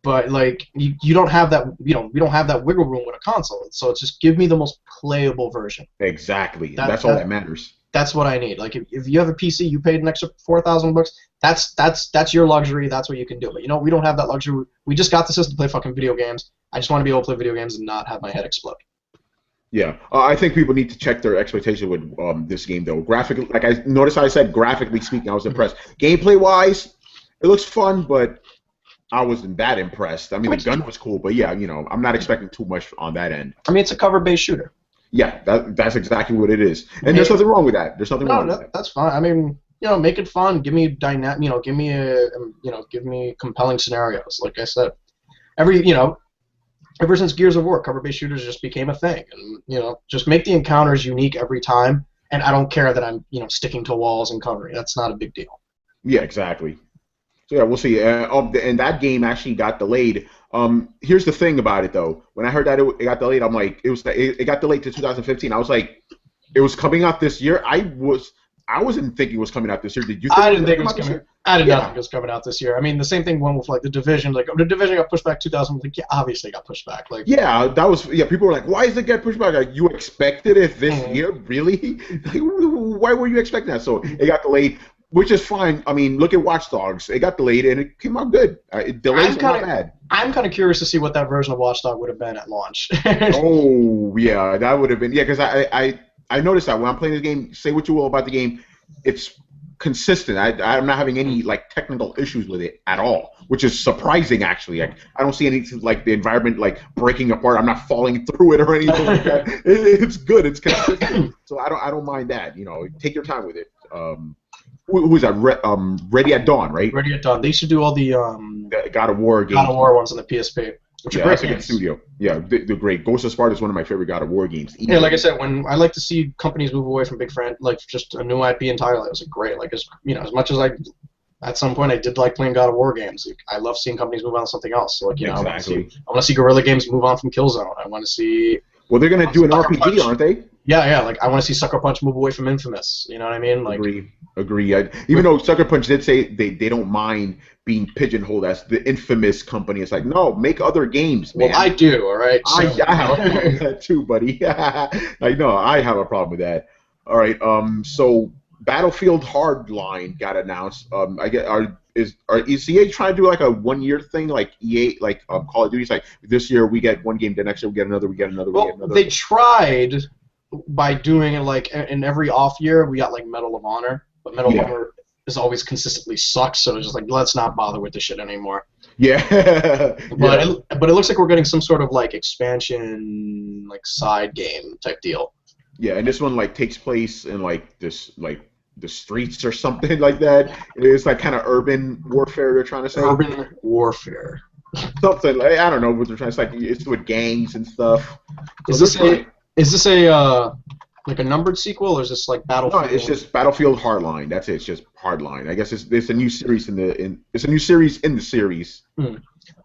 [SPEAKER 2] But like you don't have that, we don't have that wiggle room with a console. So it's just give me the most playable version.
[SPEAKER 1] Exactly. That's all that matters.
[SPEAKER 2] That's what I need. Like if you have a PC, you paid an extra $4,000. That's your luxury. That's what you can do. But we don't have that luxury. We just got the system to play fucking video games. I just want to be able to play video games and not have my head explode.
[SPEAKER 1] Yeah, I think people need to check their expectation with this game though. Graphically, like I noticed, I said graphically speaking, I was impressed. Gameplay wise, it looks fun, but I wasn't that impressed. I mean, the gun was cool, but yeah, I'm not expecting too much on that end.
[SPEAKER 2] I mean, it's a cover-based shooter.
[SPEAKER 1] Yeah, that's exactly what it is, and there's nothing wrong with that. There's nothing wrong with that.
[SPEAKER 2] That's fine. I mean, make it fun. Give me give me compelling scenarios. Like I said, ever since Gears of War, cover-based shooters just became a thing, and just make the encounters unique every time. And I don't care that I'm sticking to walls and covering. That's not a big deal.
[SPEAKER 1] Yeah, exactly. So yeah, we'll see. And that game actually got delayed. Here's the thing about it though. When I heard that it got delayed, I'm like, it got delayed to 2015. I was like, it was coming out this year. I wasn't thinking it was coming out this year. Did you?
[SPEAKER 2] I didn't think it was coming. I did not think it was coming out this year. I mean, the same thing went with like the Division. Like the Division got pushed back 2000. Like, yeah, obviously it got pushed back. Like
[SPEAKER 1] people were like, why is it get pushed back? Like, you expected it this year, really? Like, why were you expecting that? So it got delayed. Which is fine. I mean, look at Watch Dogs. It got delayed, and it came out good. Delays are not bad.
[SPEAKER 2] I'm kind of curious to see what that version of Watch Dogs would have been at launch.
[SPEAKER 1] Oh, yeah, that would have been... Yeah, because I noticed that when I'm playing this game, say what you will about the game, it's consistent. I'm not having any, like, technical issues with it at all, which is surprising, actually. I don't see anything like the environment, like, breaking apart. I'm not falling through it or anything like that. It's good. It's consistent. So I don't mind that. Take your time with it. Who's that? Ready at Dawn, right?
[SPEAKER 2] Ready at Dawn. They should do all the
[SPEAKER 1] God of War games.
[SPEAKER 2] God of War ones on the PSP. Which are great games.
[SPEAKER 1] Studio. Yeah, they're great. Ghost of Sparta is one of my favorite God of War games.
[SPEAKER 2] Yeah, like I said, when I like to see companies move away from big like just a new IP entirely. It was great. Like as much as at some point I did like playing God of War games. Like, I love seeing companies move on to something else. So, like
[SPEAKER 1] exactly.
[SPEAKER 2] I want to see Guerrilla Games move on from Killzone. I want to see.
[SPEAKER 1] Well, they're gonna do an RPG, aren't they?
[SPEAKER 2] Yeah. Like I want to see Sucker Punch move away from Infamous. You know what I mean? Like.
[SPEAKER 1] Agree. Even though Sucker Punch did say they don't mind being pigeonholed as the infamous company, it's like, no, make other games, man.
[SPEAKER 2] Well, I do, all right?
[SPEAKER 1] So. I have a problem with that too, buddy. I know, I have a problem with that. All right, so Battlefield Hardline got announced. Is EA trying to do like a 1 year thing, like EA, like Call of Duty's like this year we get one game, the next year we get another, we get another.
[SPEAKER 2] They tried by doing it like in every off year we got like Medal of Honor. But Medal of Honor is always consistently sucks, so it's just like, let's not bother with this shit anymore.
[SPEAKER 1] Yeah.
[SPEAKER 2] But it looks like we're getting some sort of like expansion, like side game type deal.
[SPEAKER 1] Yeah, and this one like takes place in like this like the streets or something like that. It's like kind of urban warfare. They're trying to say.
[SPEAKER 2] Urban warfare.
[SPEAKER 1] Something like, I don't know what they're trying to say. Like, it's with gangs and stuff.
[SPEAKER 2] Is this a like a numbered sequel, or is this like Battlefield?
[SPEAKER 1] No, it's just Battlefield Hardline. That's it. It's just Hardline. I guess it's a new series it's a new series in the series.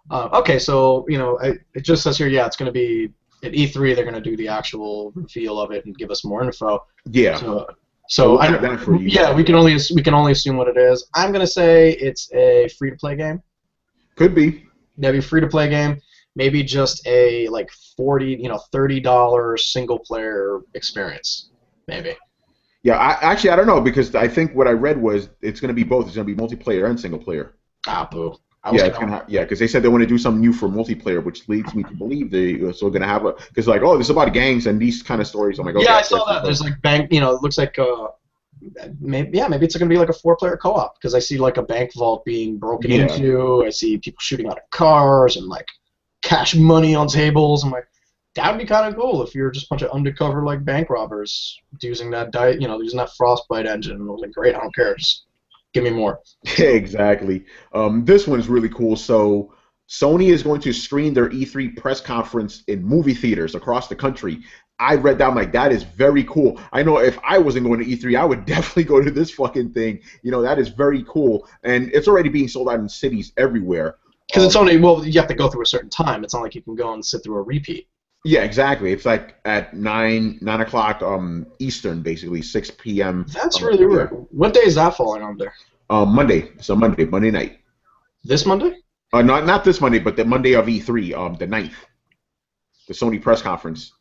[SPEAKER 2] Okay, so it just says here, it's going to be at E3. They're going to do the actual reveal of it and give us more info.
[SPEAKER 1] Yeah.
[SPEAKER 2] So we can only assume what it is. I'm going to say it's a free to play game.
[SPEAKER 1] Could be.
[SPEAKER 2] Maybe free to play game. Maybe just a like $30 single player experience, maybe.
[SPEAKER 1] Yeah, I don't know, because I think what I read was it's going to be both. It's going to be multiplayer and single player.
[SPEAKER 2] Ah, boo.
[SPEAKER 1] Because they said they want to do something new for multiplayer, which leads me to believe they're still going to have because like, oh, this is about gangs and these kind of stories. I'm like, okay,
[SPEAKER 2] I saw that. There's like bank. It looks like maybe it's going to be like a 4-player co-op, because I see like a bank vault being broken into. I see people shooting out of cars and like cash money on tables. I'm like, that would be kind of cool if you're just a bunch of undercover like bank robbers using that using that Frostbite engine. And I was like, great, I don't care, just give me more.
[SPEAKER 1] Exactly. This one is really cool. So Sony is going to screen their E3 press conference in movie theaters across the country. I read that, I'm like, that is very cool. I know if I wasn't going to E3, I would definitely go to this fucking thing. That is very cool. And it's already being sold out in cities everywhere.
[SPEAKER 2] Because it's only, you have to go through a certain time. It's not like you can go and sit through a repeat.
[SPEAKER 1] Yeah, exactly. It's like at 9 o'clock Eastern, basically 6 p.m.
[SPEAKER 2] That's really
[SPEAKER 1] Yeah.
[SPEAKER 2] weird. What day is that falling on there?
[SPEAKER 1] Monday. So Monday night.
[SPEAKER 2] This Monday?
[SPEAKER 1] Not this Monday, but the Monday of E3, the 9th, the Sony press conference.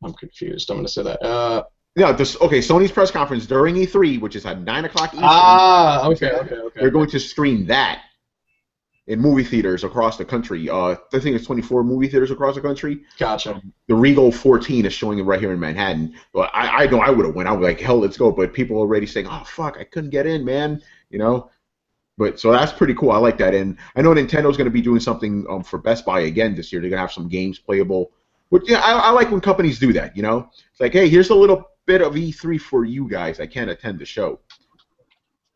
[SPEAKER 2] I'm confused. I'm gonna say that.
[SPEAKER 1] Yeah, Sony's press conference during E3, which is at 9 o'clock Eastern.
[SPEAKER 2] Okay.
[SPEAKER 1] They're going to screen that in movie theaters across the country. I think it's 24 movie theaters across the country.
[SPEAKER 2] Gotcha.
[SPEAKER 1] The Regal 14 is showing it right here in Manhattan. But I know I would have went. I was like, hell, let's go. But people are already saying, oh fuck, I couldn't get in, man. You know. But so that's pretty cool. I like that. And I know Nintendo's going to be doing something for Best Buy again this year. They're going to have some games playable. Which yeah, I like when companies do that. You know, it's like, hey, here's a little bit of E3 for you guys. I can't attend the show.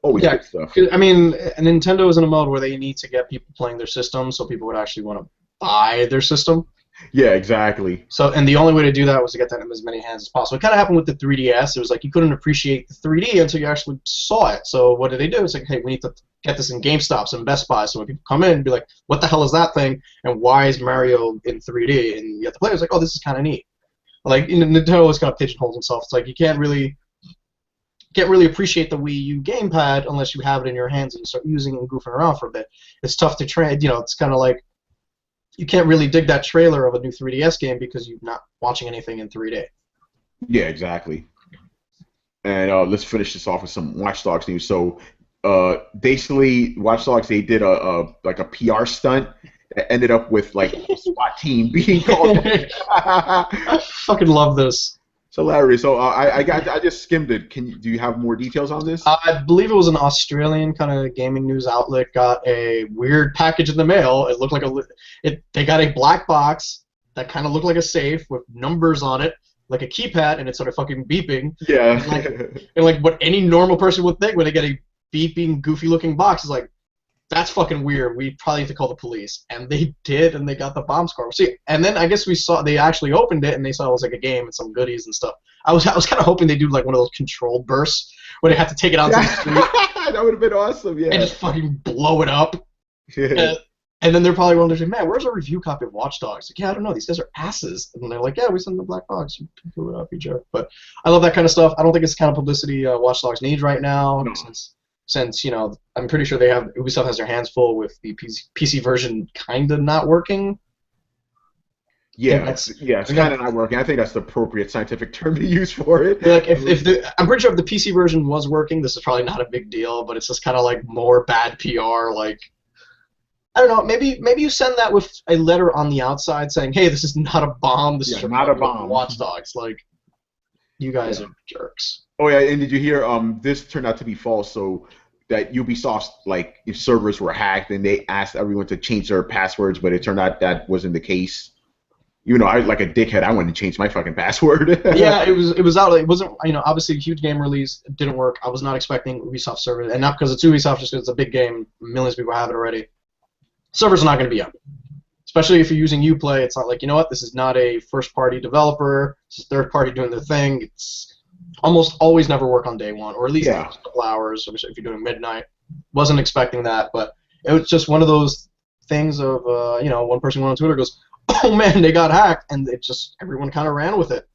[SPEAKER 1] Always good stuff.
[SPEAKER 2] I mean, Nintendo is in a mode where they need to get people playing their system, so people would actually want to buy their system.
[SPEAKER 1] Yeah, exactly.
[SPEAKER 2] So, and the only way to do that was to get that in as many hands as possible. It kind of happened with the 3DS. It was like you couldn't appreciate the 3D until you actually saw it. So what did they do? It's like, hey, we need to get this in GameStops and Best Buy. So when people come in and be like, what the hell is that thing? And why is Mario in 3D? And you have to play it. It's like, oh, this is kind of neat. Like, Nintendo always kind of pigeonholes himself. It's like you can't really appreciate the Wii U gamepad unless you have it in your hands and you start using it and goofing around for a bit. It's tough to trade. You know, it's kind of like you can't really dig that trailer of a new 3DS game because you're not watching anything in 3D.
[SPEAKER 1] Yeah, exactly. And let's finish this off with some Watch Dogs news. So basically, Watch Dogs, they did a PR stunt that ended up with like a SWAT team being called.
[SPEAKER 2] I fucking love this.
[SPEAKER 1] It's hilarious. So I just skimmed it. Do you have more details on this?
[SPEAKER 2] I believe it was an Australian kind of gaming news outlet got a weird package in the mail. It looked like they got a black box that kind of looked like a safe with numbers on it, like a keypad, and it started fucking beeping.
[SPEAKER 1] Yeah.
[SPEAKER 2] And like what any normal person would think when they get a beeping, goofy-looking box is like, that's fucking weird. We probably have to call the police. And they did, and they got the bomb squad. See, and then I guess they actually opened it, and they saw it was like a game and some goodies and stuff. I was kind of hoping they'd do like one of those controlled bursts where they have to take it out to the street.
[SPEAKER 1] That would have been awesome, yeah.
[SPEAKER 2] And just fucking blow it up. And then they're probably wondering, like, man, where's our review copy of Watch Dogs? Like, yeah, I don't know. These guys are asses. And they're like, yeah, we sent them the black box. You blew it up, you jerk. But I love that kind of stuff. I don't think it's the kind of publicity Watch Dogs needs right now.
[SPEAKER 1] No.
[SPEAKER 2] Since you know, I'm pretty sure Ubisoft has their hands full with the PC version kind of not working.
[SPEAKER 1] Yeah, it's kind of not working. I think that's the appropriate scientific term to use for it.
[SPEAKER 2] Like, I'm pretty sure if the PC version was working, this is probably not a big deal. But it's just kind of like more bad PR. Like, I don't know. Maybe you send that with a letter on the outside saying, "Hey, this is not a bomb. This is
[SPEAKER 1] not a bomb.
[SPEAKER 2] Watch Dogs." Like, you guys are jerks.
[SPEAKER 1] Oh yeah, and did you hear? This turned out to be false. So that Ubisoft's if servers were hacked and they asked everyone to change their passwords, but it turned out that wasn't the case. Even though I, like a dickhead, I wanted to change my fucking password.
[SPEAKER 2] Yeah, it was out. It wasn't, obviously a huge game release. It didn't work. I was not expecting Ubisoft servers, and not because it's Ubisoft, just because it's a big game. Millions of people have it already. Servers are not going to be up. Especially if you're using Uplay, it's not like, you know what, this is not a first-party developer. This is third-party doing their thing. It's almost always never work on day one, or at least a couple hours, if you're doing midnight. Wasn't expecting that, but it was just one of those things of, one person went on Twitter goes, oh man, they got hacked, and everyone kind of ran with it.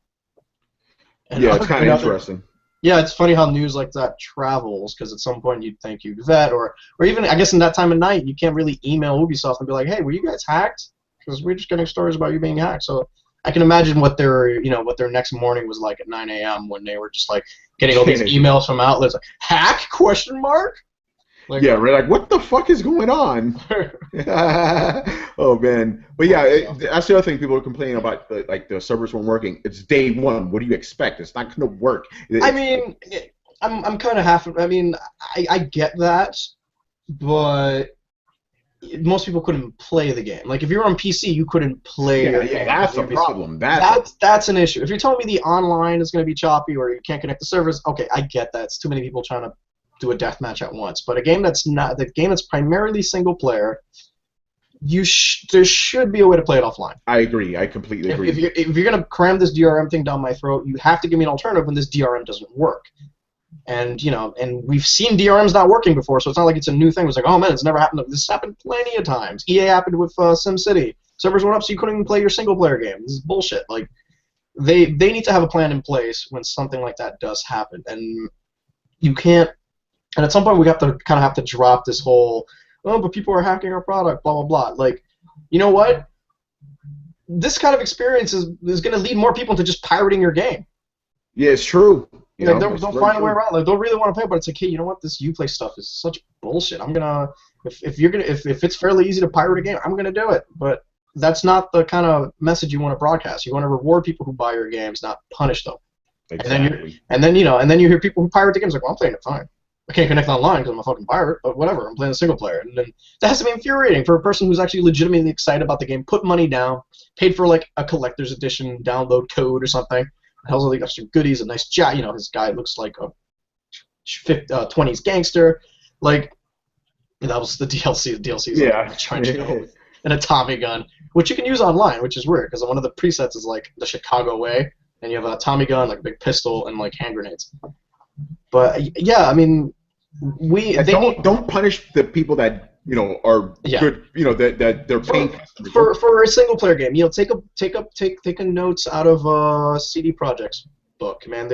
[SPEAKER 2] And
[SPEAKER 1] yeah, it's kind of interesting.
[SPEAKER 2] Yeah, it's funny how news like that travels, because at some point you'd think you'd vet, or even, I guess in that time of night, you can't really email Ubisoft and be like, hey, were you guys hacked? Because we're just getting stories about you being hacked. So I can imagine what their next morning was like at 9 a.m. when they were just like getting all these emails from outlets like, hack? Question mark? Like,
[SPEAKER 1] yeah, we're like, what the fuck is going on? Oh man, but yeah, that's the other thing people are complaining about. The servers weren't working. It's day one. What do you expect? It's not going to work.
[SPEAKER 2] I'm kind of half. I get that, but most people couldn't play the game. Like if you're on PC, you couldn't play.
[SPEAKER 1] Yeah, that's a problem.
[SPEAKER 2] That's an issue. If you're telling me the online is going to be choppy or you can't connect the servers, okay, I get that. It's too many people trying to do a deathmatch at once. But a game that's primarily single player, there should be a way to play it offline.
[SPEAKER 1] I agree. I completely agree.
[SPEAKER 2] If you're gonna cram this DRM thing down my throat, you have to give me an alternative when this DRM doesn't work. And we've seen DRMs not working before, so it's not like it's a new thing. It's like, oh man, it's never happened. This happened plenty of times. EA happened with SimCity. servers went up, so you couldn't even play your single player game. This is bullshit. Like, they need to have a plan in place when something like that does happen, and you can't. And at some point, we have to drop this whole, oh, but people are hacking our product, blah blah blah. Like, you know what? This kind of experience is going to lead more people into just pirating your game.
[SPEAKER 1] Yeah, it's true.
[SPEAKER 2] Like, they'll find a way around. Like, they'll really want to play, but it's like, hey, you know what? This Uplay stuff is such bullshit. I'm gonna, if it's fairly easy to pirate a game, I'm gonna do it. But that's not the kind of message you want to broadcast. You want to reward people who buy your games, not punish them.
[SPEAKER 1] Exactly.
[SPEAKER 2] And then you hear people who pirate the games like, well, I'm playing it fine. I can't connect online because I'm a fucking pirate, but whatever. I'm playing a single player, and then that has to be infuriating for a person who's actually legitimately excited about the game, put money down, paid for like a collector's edition download code or something. Has all the extra goodies, a nice jacket. You know, his guy looks like a 20s gangster. Like, that was the DLC. The DLC is like charging an Tommy gun, which you can use online, which is weird because one of the presets is like the Chicago way, and you have a Tommy gun, like a big pistol, and like hand grenades. But yeah, I mean,
[SPEAKER 1] don't punish the people that are good. That they're paying
[SPEAKER 2] for a single player game. Take a notes out of CD Projekt's book. Man,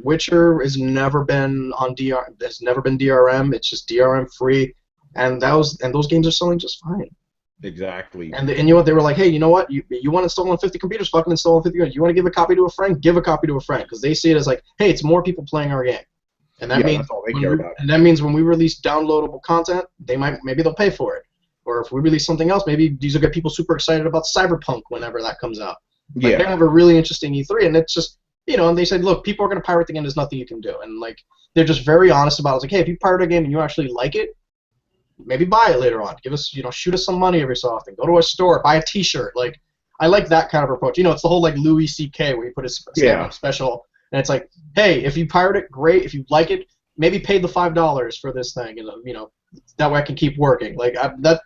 [SPEAKER 2] Witcher has never been on has never been DRM. It's just DRM free, and those games are selling just fine.
[SPEAKER 1] Exactly.
[SPEAKER 2] And you know what? They were like, hey, you know what? You want to install on 50 computers? Fucking install on 50 computers. You want to give a copy to a friend? Give a copy to a friend, because they see it as like, hey, it's more people playing our game. And that means
[SPEAKER 1] that's all they care about.
[SPEAKER 2] And that means when we release downloadable content, maybe they'll pay for it. Or if we release something else, maybe these will get people super excited about Cyberpunk whenever that comes out. Like, they have a really interesting E3, and it's just, and they said, look, people are going to pirate the game. There's nothing you can do. And like, they're just very honest about it. It's like, hey, if you pirate a game and you actually like it, maybe buy it later on. Give us, shoot us some money every so often. Go to a store, buy a T-shirt. Like, I like that kind of approach. It's the whole like Louis C.K. where you put his stand-up special. And it's like, hey, if you pirate it, great. If you like it, maybe pay the $5 for this thing, and that way I can keep working. Like,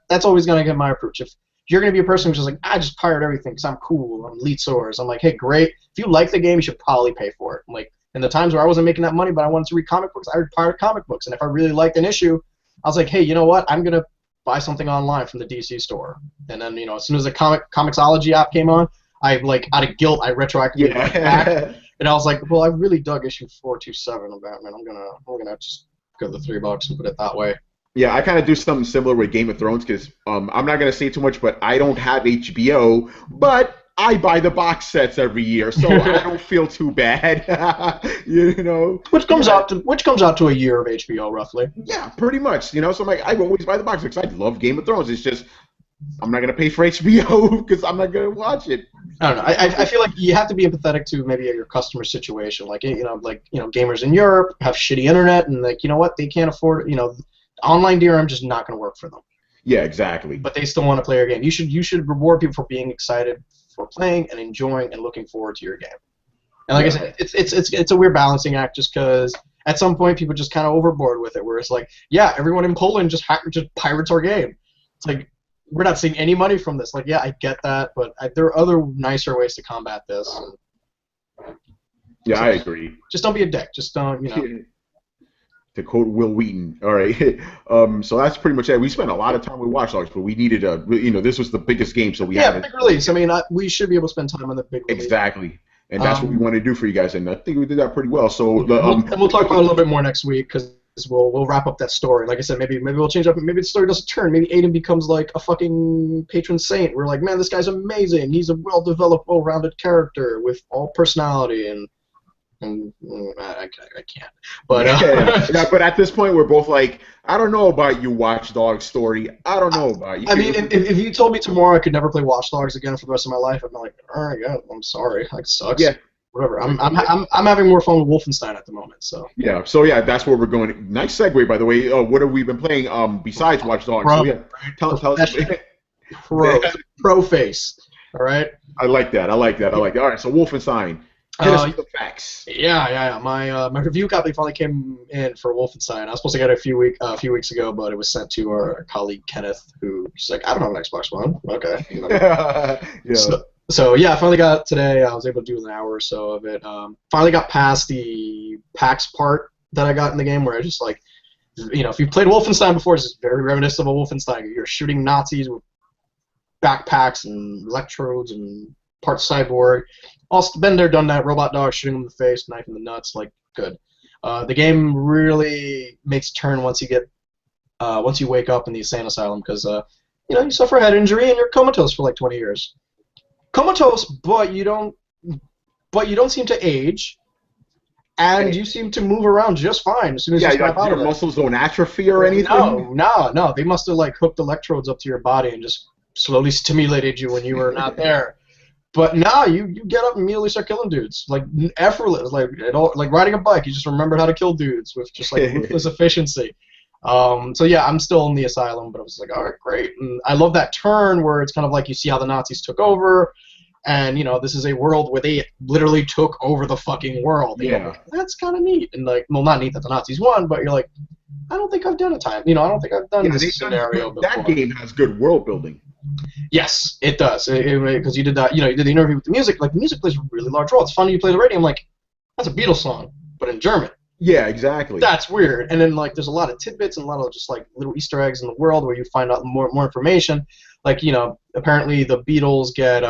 [SPEAKER 2] that's always gonna get my approach. If you're gonna be a person who's just like, I just pirate everything because I'm cool, I'm elite source. I'm like, hey, great. If you like the game, you should probably pay for it. Like, in the times where I wasn't making that money, but I wanted to read comic books, I would pirate comic books. And if I really liked an issue, I was like, hey, you know what? I'm gonna buy something online from the DC store. And then, as soon as the Comixology app came on, I like out of guilt, I retroactively went back. And I was like, well, I really dug issue 427 of Batman. I'm gonna just go the $3 and put it that way.
[SPEAKER 1] Yeah, I kind of do something similar with Game of Thrones because I'm not gonna say too much, but I don't have HBO, but I buy the box sets every year, so I don't feel too bad. Which comes out to a year of HBO roughly.
[SPEAKER 2] Yeah,
[SPEAKER 1] pretty much. So I'm like, I always buy the box sets because I love Game of Thrones. It's just I'm not gonna pay for HBO because I'm not gonna watch it.
[SPEAKER 2] I don't know. I feel like you have to be empathetic to maybe your customer situation. Like, gamers in Europe have shitty internet, and like, you know what, they can't afford. Online DRM just not going to work for them.
[SPEAKER 1] Yeah, exactly.
[SPEAKER 2] But they still want to play your game. You should reward people for being excited for playing and enjoying and looking forward to your game. And like I said, it's a weird balancing act, just because at some point people just kind of overboard with it, where it's like, yeah, everyone in Poland just pirates our game. It's like, we're not seeing any money from this. Like, yeah, I get that, but there are other nicer ways to combat this.
[SPEAKER 1] Yeah, I agree.
[SPEAKER 2] Just don't be a dick. Just don't,
[SPEAKER 1] To quote Will Wheaton. All right. So that's pretty much it. We spent a lot of time with Watch Dogs, but we needed this was the biggest game, so we had
[SPEAKER 2] big release. I mean, we should be able to spend time on the big release.
[SPEAKER 1] Exactly. And that's what we want to do for you guys, and I think we did that pretty well. So
[SPEAKER 2] we'll talk about it a little bit more next week, because we'll wrap up that story. Like I said, maybe we'll change up. Maybe the story doesn't turn. Maybe Aiden becomes like a fucking patron saint. We're like, man, this guy's amazing. He's a well-developed, well-rounded character with all personality, and I can't. But
[SPEAKER 1] but at this point, we're both like, I don't know about your Watch Dogs story. I don't know about you.
[SPEAKER 2] I mean, if you told me tomorrow I could never play Watch Dogs again for the rest of my life, I'd be like, all right, yeah, I'm sorry. Like, sucks. Yeah. Whatever. I'm having more fun with Wolfenstein at the moment. So.
[SPEAKER 1] Yeah. So yeah, that's where we're going. Nice segue, by the way. What have we been playing? Besides Watch Dogs. So yeah, tell us.
[SPEAKER 2] Pro face. All right.
[SPEAKER 1] I like that. All right. So Wolfenstein. Hit us with the facts.
[SPEAKER 2] Yeah. My review copy finally came in for Wolfenstein. I was supposed to get it a few weeks ago, but it was sent to our colleague Kenneth, who's like, I don't have an Xbox One. Okay.
[SPEAKER 1] Yeah.
[SPEAKER 2] So yeah, I finally got it today. I was able to do an hour or so of it. Finally got past the PAX part that I got in the game, where I just like, if you've played Wolfenstein before, it's just very reminiscent of a Wolfenstein. You're shooting Nazis with backpacks and electrodes and parts cyborg. Also, been there, done that. Robot dog shooting him in the face, knife in the nuts, like good. The game really makes a turn once you wake up in the insane asylum because you suffer a head injury and you're comatose for like 20 years. Comatose, but you don't seem to age. And you seem to move around just fine as soon as you snap out of it.
[SPEAKER 1] Your muscles don't atrophy or anything?
[SPEAKER 2] No. They must have like hooked electrodes up to your body and just slowly stimulated you when you were not there. But now you get up and immediately start killing dudes, like effortless, like riding a bike. You just remembered how to kill dudes with just like ruthless efficiency. So yeah, I'm still in the asylum, but I was like, all right, great. And I love that turn where it's kind of like you see how the Nazis took over. And, this is a world where they literally took over the fucking world.
[SPEAKER 1] Yeah.
[SPEAKER 2] Like, that's kind of neat. And, like, well, not neat that the Nazis won, but you're like, I don't think I've done a time. I don't think I've done this scenario before.
[SPEAKER 1] That game has good world building.
[SPEAKER 2] Yes, it does. Because you did that, you did the interview with the music. Like, the music plays a really large role. It's funny you play the radio. I'm like, that's a Beatles song, but in German.
[SPEAKER 1] Yeah, exactly.
[SPEAKER 2] That's weird. And then, like, there's a lot of tidbits and a lot of just, like, little Easter eggs in the world where you find out more information. Like, apparently the Beatles get,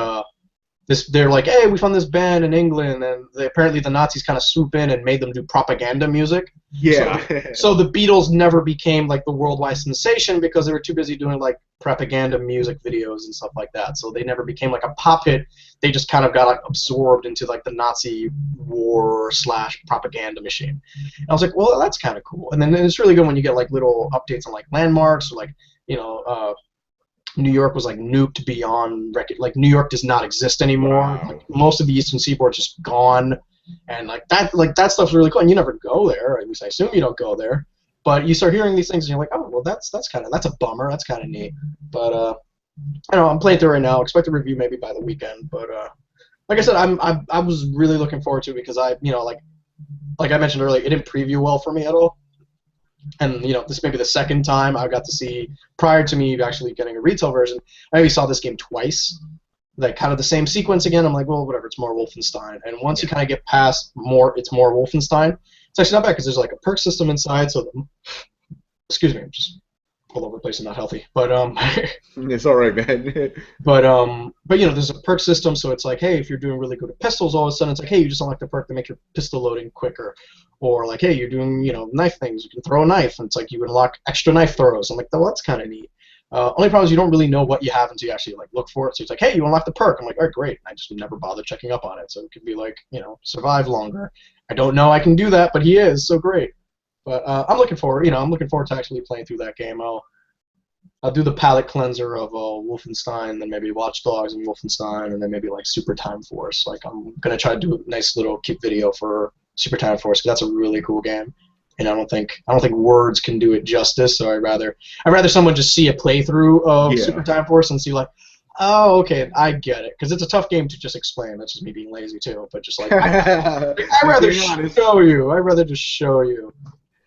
[SPEAKER 2] they're like, hey, we found this band in England, and apparently the Nazis kind of swoop in and made them do propaganda music.
[SPEAKER 1] Yeah.
[SPEAKER 2] So the Beatles never became like the worldwide sensation because they were too busy doing like propaganda music videos and stuff like that. So they never became like a pop hit. They just kind of got like absorbed into like the Nazi war / propaganda machine. And I was like, well, that's kind of cool. And then it's really good when you get like little updates on like landmarks or like New York was like nuked beyond record. Like New York does not exist anymore.
[SPEAKER 1] Wow.
[SPEAKER 2] Like most of the Eastern Seaboard's just gone, and like that stuff's really cool. And you never go there, or at least I assume you don't go there. But you start hearing these things, and you're like, oh, well, that's a bummer. That's kind of neat. But I'm playing through right now. Expect a review maybe by the weekend. But like I said, I was really looking forward to it because like I mentioned earlier, it didn't preview well for me at all. And, this may be the second time I got to see, prior to me actually getting a retail version, I maybe saw this game twice, like kind of the same sequence again. I'm like, well, whatever, it's more Wolfenstein. And once you kind of get past it's more Wolfenstein, it's actually not bad because there's like a perk system inside, so excuse me, I'm just all over the place and not healthy. But
[SPEAKER 1] it's all right, man.
[SPEAKER 2] but there's a perk system, so it's like, hey, if you're doing really good with pistols, all of a sudden it's like, hey, you just unlock the perk to make your pistol loading quicker. Or like, hey, you're doing, knife things. You can throw a knife, and it's like you unlock extra knife throws. I'm like, oh, that's kind of neat. Only problem is you don't really know what you have until you actually like look for it. So it's like, hey, you unlock the perk. I'm like, all right, great. And I just never bothered checking up on it. So it could be like, survive longer. I don't know I can do that, but he is so great. But I'm looking forward. I'm looking forward to actually playing through that game. I'll do the palate cleanser of Wolfenstein, then maybe Watch Dogs and Wolfenstein, and then maybe like Super Time Force. Like I'm gonna try to do a nice little kit video for Super Time Force because that's a really cool game, and I don't think words can do it justice. So I'd rather someone just see a playthrough of Super Time Force and see like, oh, okay, I get it, because it's a tough game to just explain. That's just me being lazy too. But just like I'd rather show you. I'd rather just show you.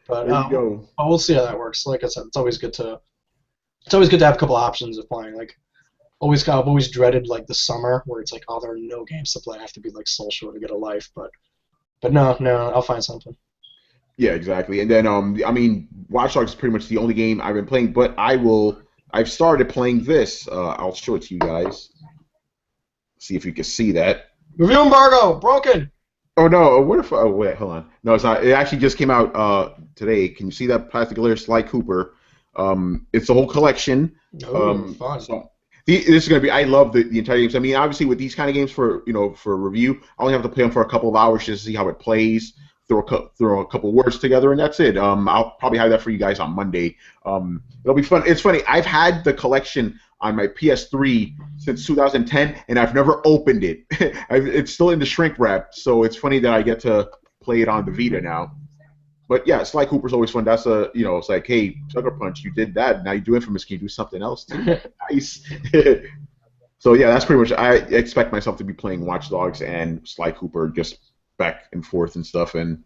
[SPEAKER 2] But
[SPEAKER 1] there you go.
[SPEAKER 2] We'll see how that works. Like I said, it's always good to have a couple options of playing. Like I've always dreaded like the summer where it's like, oh, there are no games to play. I have to be like social to get a life. But no, I'll find something.
[SPEAKER 1] Yeah, exactly. And then Watch Dogs is pretty much the only game I've been playing. But I've started playing this. I'll show it to you guys. See if you can see that.
[SPEAKER 2] Review embargo broken.
[SPEAKER 1] Oh no! Wait, hold on. No, it's not. It actually just came out today. Can you see that plastic layer, Sly Cooper? It's the whole collection.
[SPEAKER 2] Fun.
[SPEAKER 1] So this is gonna be. I love the entire games. I mean, obviously with these kind of games for review, I only have to play them for a couple of hours just to see how it plays. Throw a couple words together, and that's it. I'll probably have that for you guys on Monday. It'll be fun. It's funny. I've had the collection on my PS3 since 2010, and I've never opened it. It's still in the shrink wrap, so it's funny that I get to play it on the Vita now. But yeah, Sly Cooper's always fun. That's it's like, hey, Sucker Punch, you did that. Now you do Infamous. Can you do something else too? Nice. So yeah, that's pretty much. I expect myself to be playing Watch Dogs and Sly Cooper just back and forth and stuff. And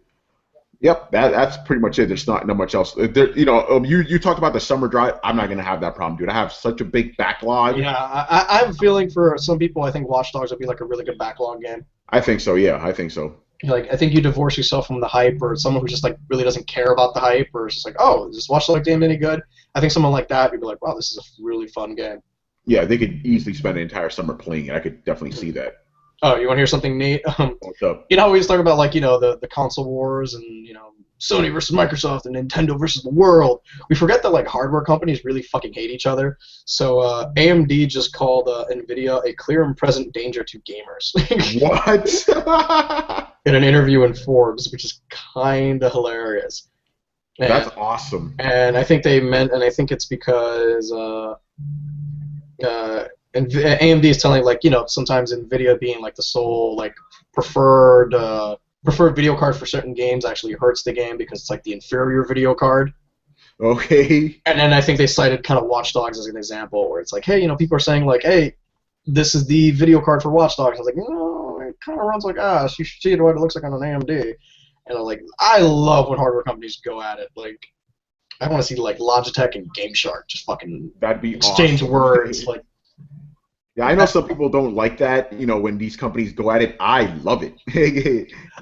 [SPEAKER 1] yep, that's pretty much it. There's not much else. You talked about the summer drive. I'm not gonna have that problem, dude. I have such a big backlog.
[SPEAKER 2] Yeah, I have a feeling for some people, I think Watch Dogs would be like a really good backlog game.
[SPEAKER 1] I think so. Yeah, I think so.
[SPEAKER 2] Like, I think you divorce yourself from the hype, or someone who just like really doesn't care about the hype, or is just like, oh, is this Watch Dogs game any good? I think someone like that, you'd be like, wow, this is a really fun game.
[SPEAKER 1] Yeah, they could easily spend an entire summer playing it. I could definitely see that.
[SPEAKER 2] Oh, you want to hear something neat?
[SPEAKER 1] What's up?
[SPEAKER 2] You know, we always talk about like the console wars and Sony versus Microsoft and Nintendo versus the world. We forget that like hardware companies really fucking hate each other. So AMD just called Nvidia a clear and present danger to gamers.
[SPEAKER 1] What?
[SPEAKER 2] In an interview in Forbes, which is kind of hilarious. And,
[SPEAKER 1] That's awesome.
[SPEAKER 2] And I think they meant, and I think it's because and AMD is telling sometimes Nvidia being like the sole like preferred video card for certain games actually hurts the game because it's like the inferior video card.
[SPEAKER 1] Okay.
[SPEAKER 2] And then I think they cited kind of Watch Dogs as an example where it's like, hey, people are saying like, hey, this is the video card for Watch Dogs. I was like, no, it kind of runs like ass. You should see what it looks like on an AMD. And like, I love when hardware companies go at it. Like, I want to see like Logitech and GameShark just fucking
[SPEAKER 1] that'd be
[SPEAKER 2] exchange
[SPEAKER 1] awesome.
[SPEAKER 2] Words like.
[SPEAKER 1] Yeah, I know some people don't like that, when these companies go at it. I love it.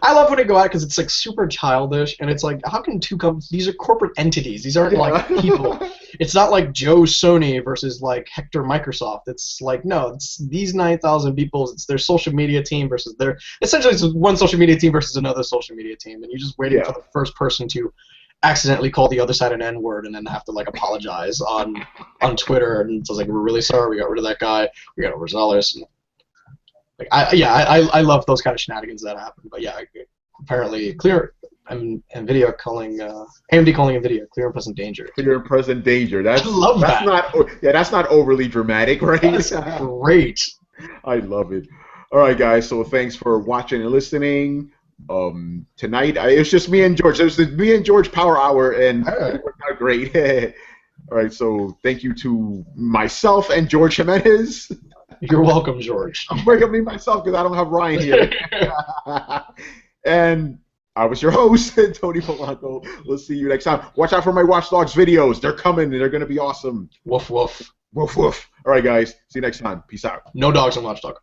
[SPEAKER 2] I love when they go at it because it's like super childish, and it's like, how can two companies? These are corporate entities. These aren't like people. It's not like Joe Sony versus like Hector Microsoft. It's like no, it's these 9,000 people. It's their social media team versus their essentially it's one social media team versus another social media team, and you're just waiting for the first person to accidentally call the other side an N-word and then have to like apologize on Twitter, and it's like, we're really sorry, we got rid of that guy, we got overzealous. And, like I love those kind of shenanigans that happen. But yeah, apparently AMD calling Nvidia clear and present danger.
[SPEAKER 1] Clear and present danger.
[SPEAKER 2] I love that.
[SPEAKER 1] That's not overly dramatic, right?
[SPEAKER 2] That's great.
[SPEAKER 1] I love it. All right, guys. So thanks for watching and listening. Tonight it's just me and George. It was the me and George Power Hour, and it worked out great. All right, so thank you to myself and George Jimenez.
[SPEAKER 2] You're welcome, George.
[SPEAKER 1] I'm breaking me myself because I don't have Ryan here. And I was your host, Tony Polanco. We'll see you next time. Watch out for my Watch Dogs videos. They're coming, and they're going to be awesome.
[SPEAKER 2] Woof, woof.
[SPEAKER 1] Woof, woof. All right, guys. See you next time. Peace out.
[SPEAKER 2] No dogs on Watch Dog.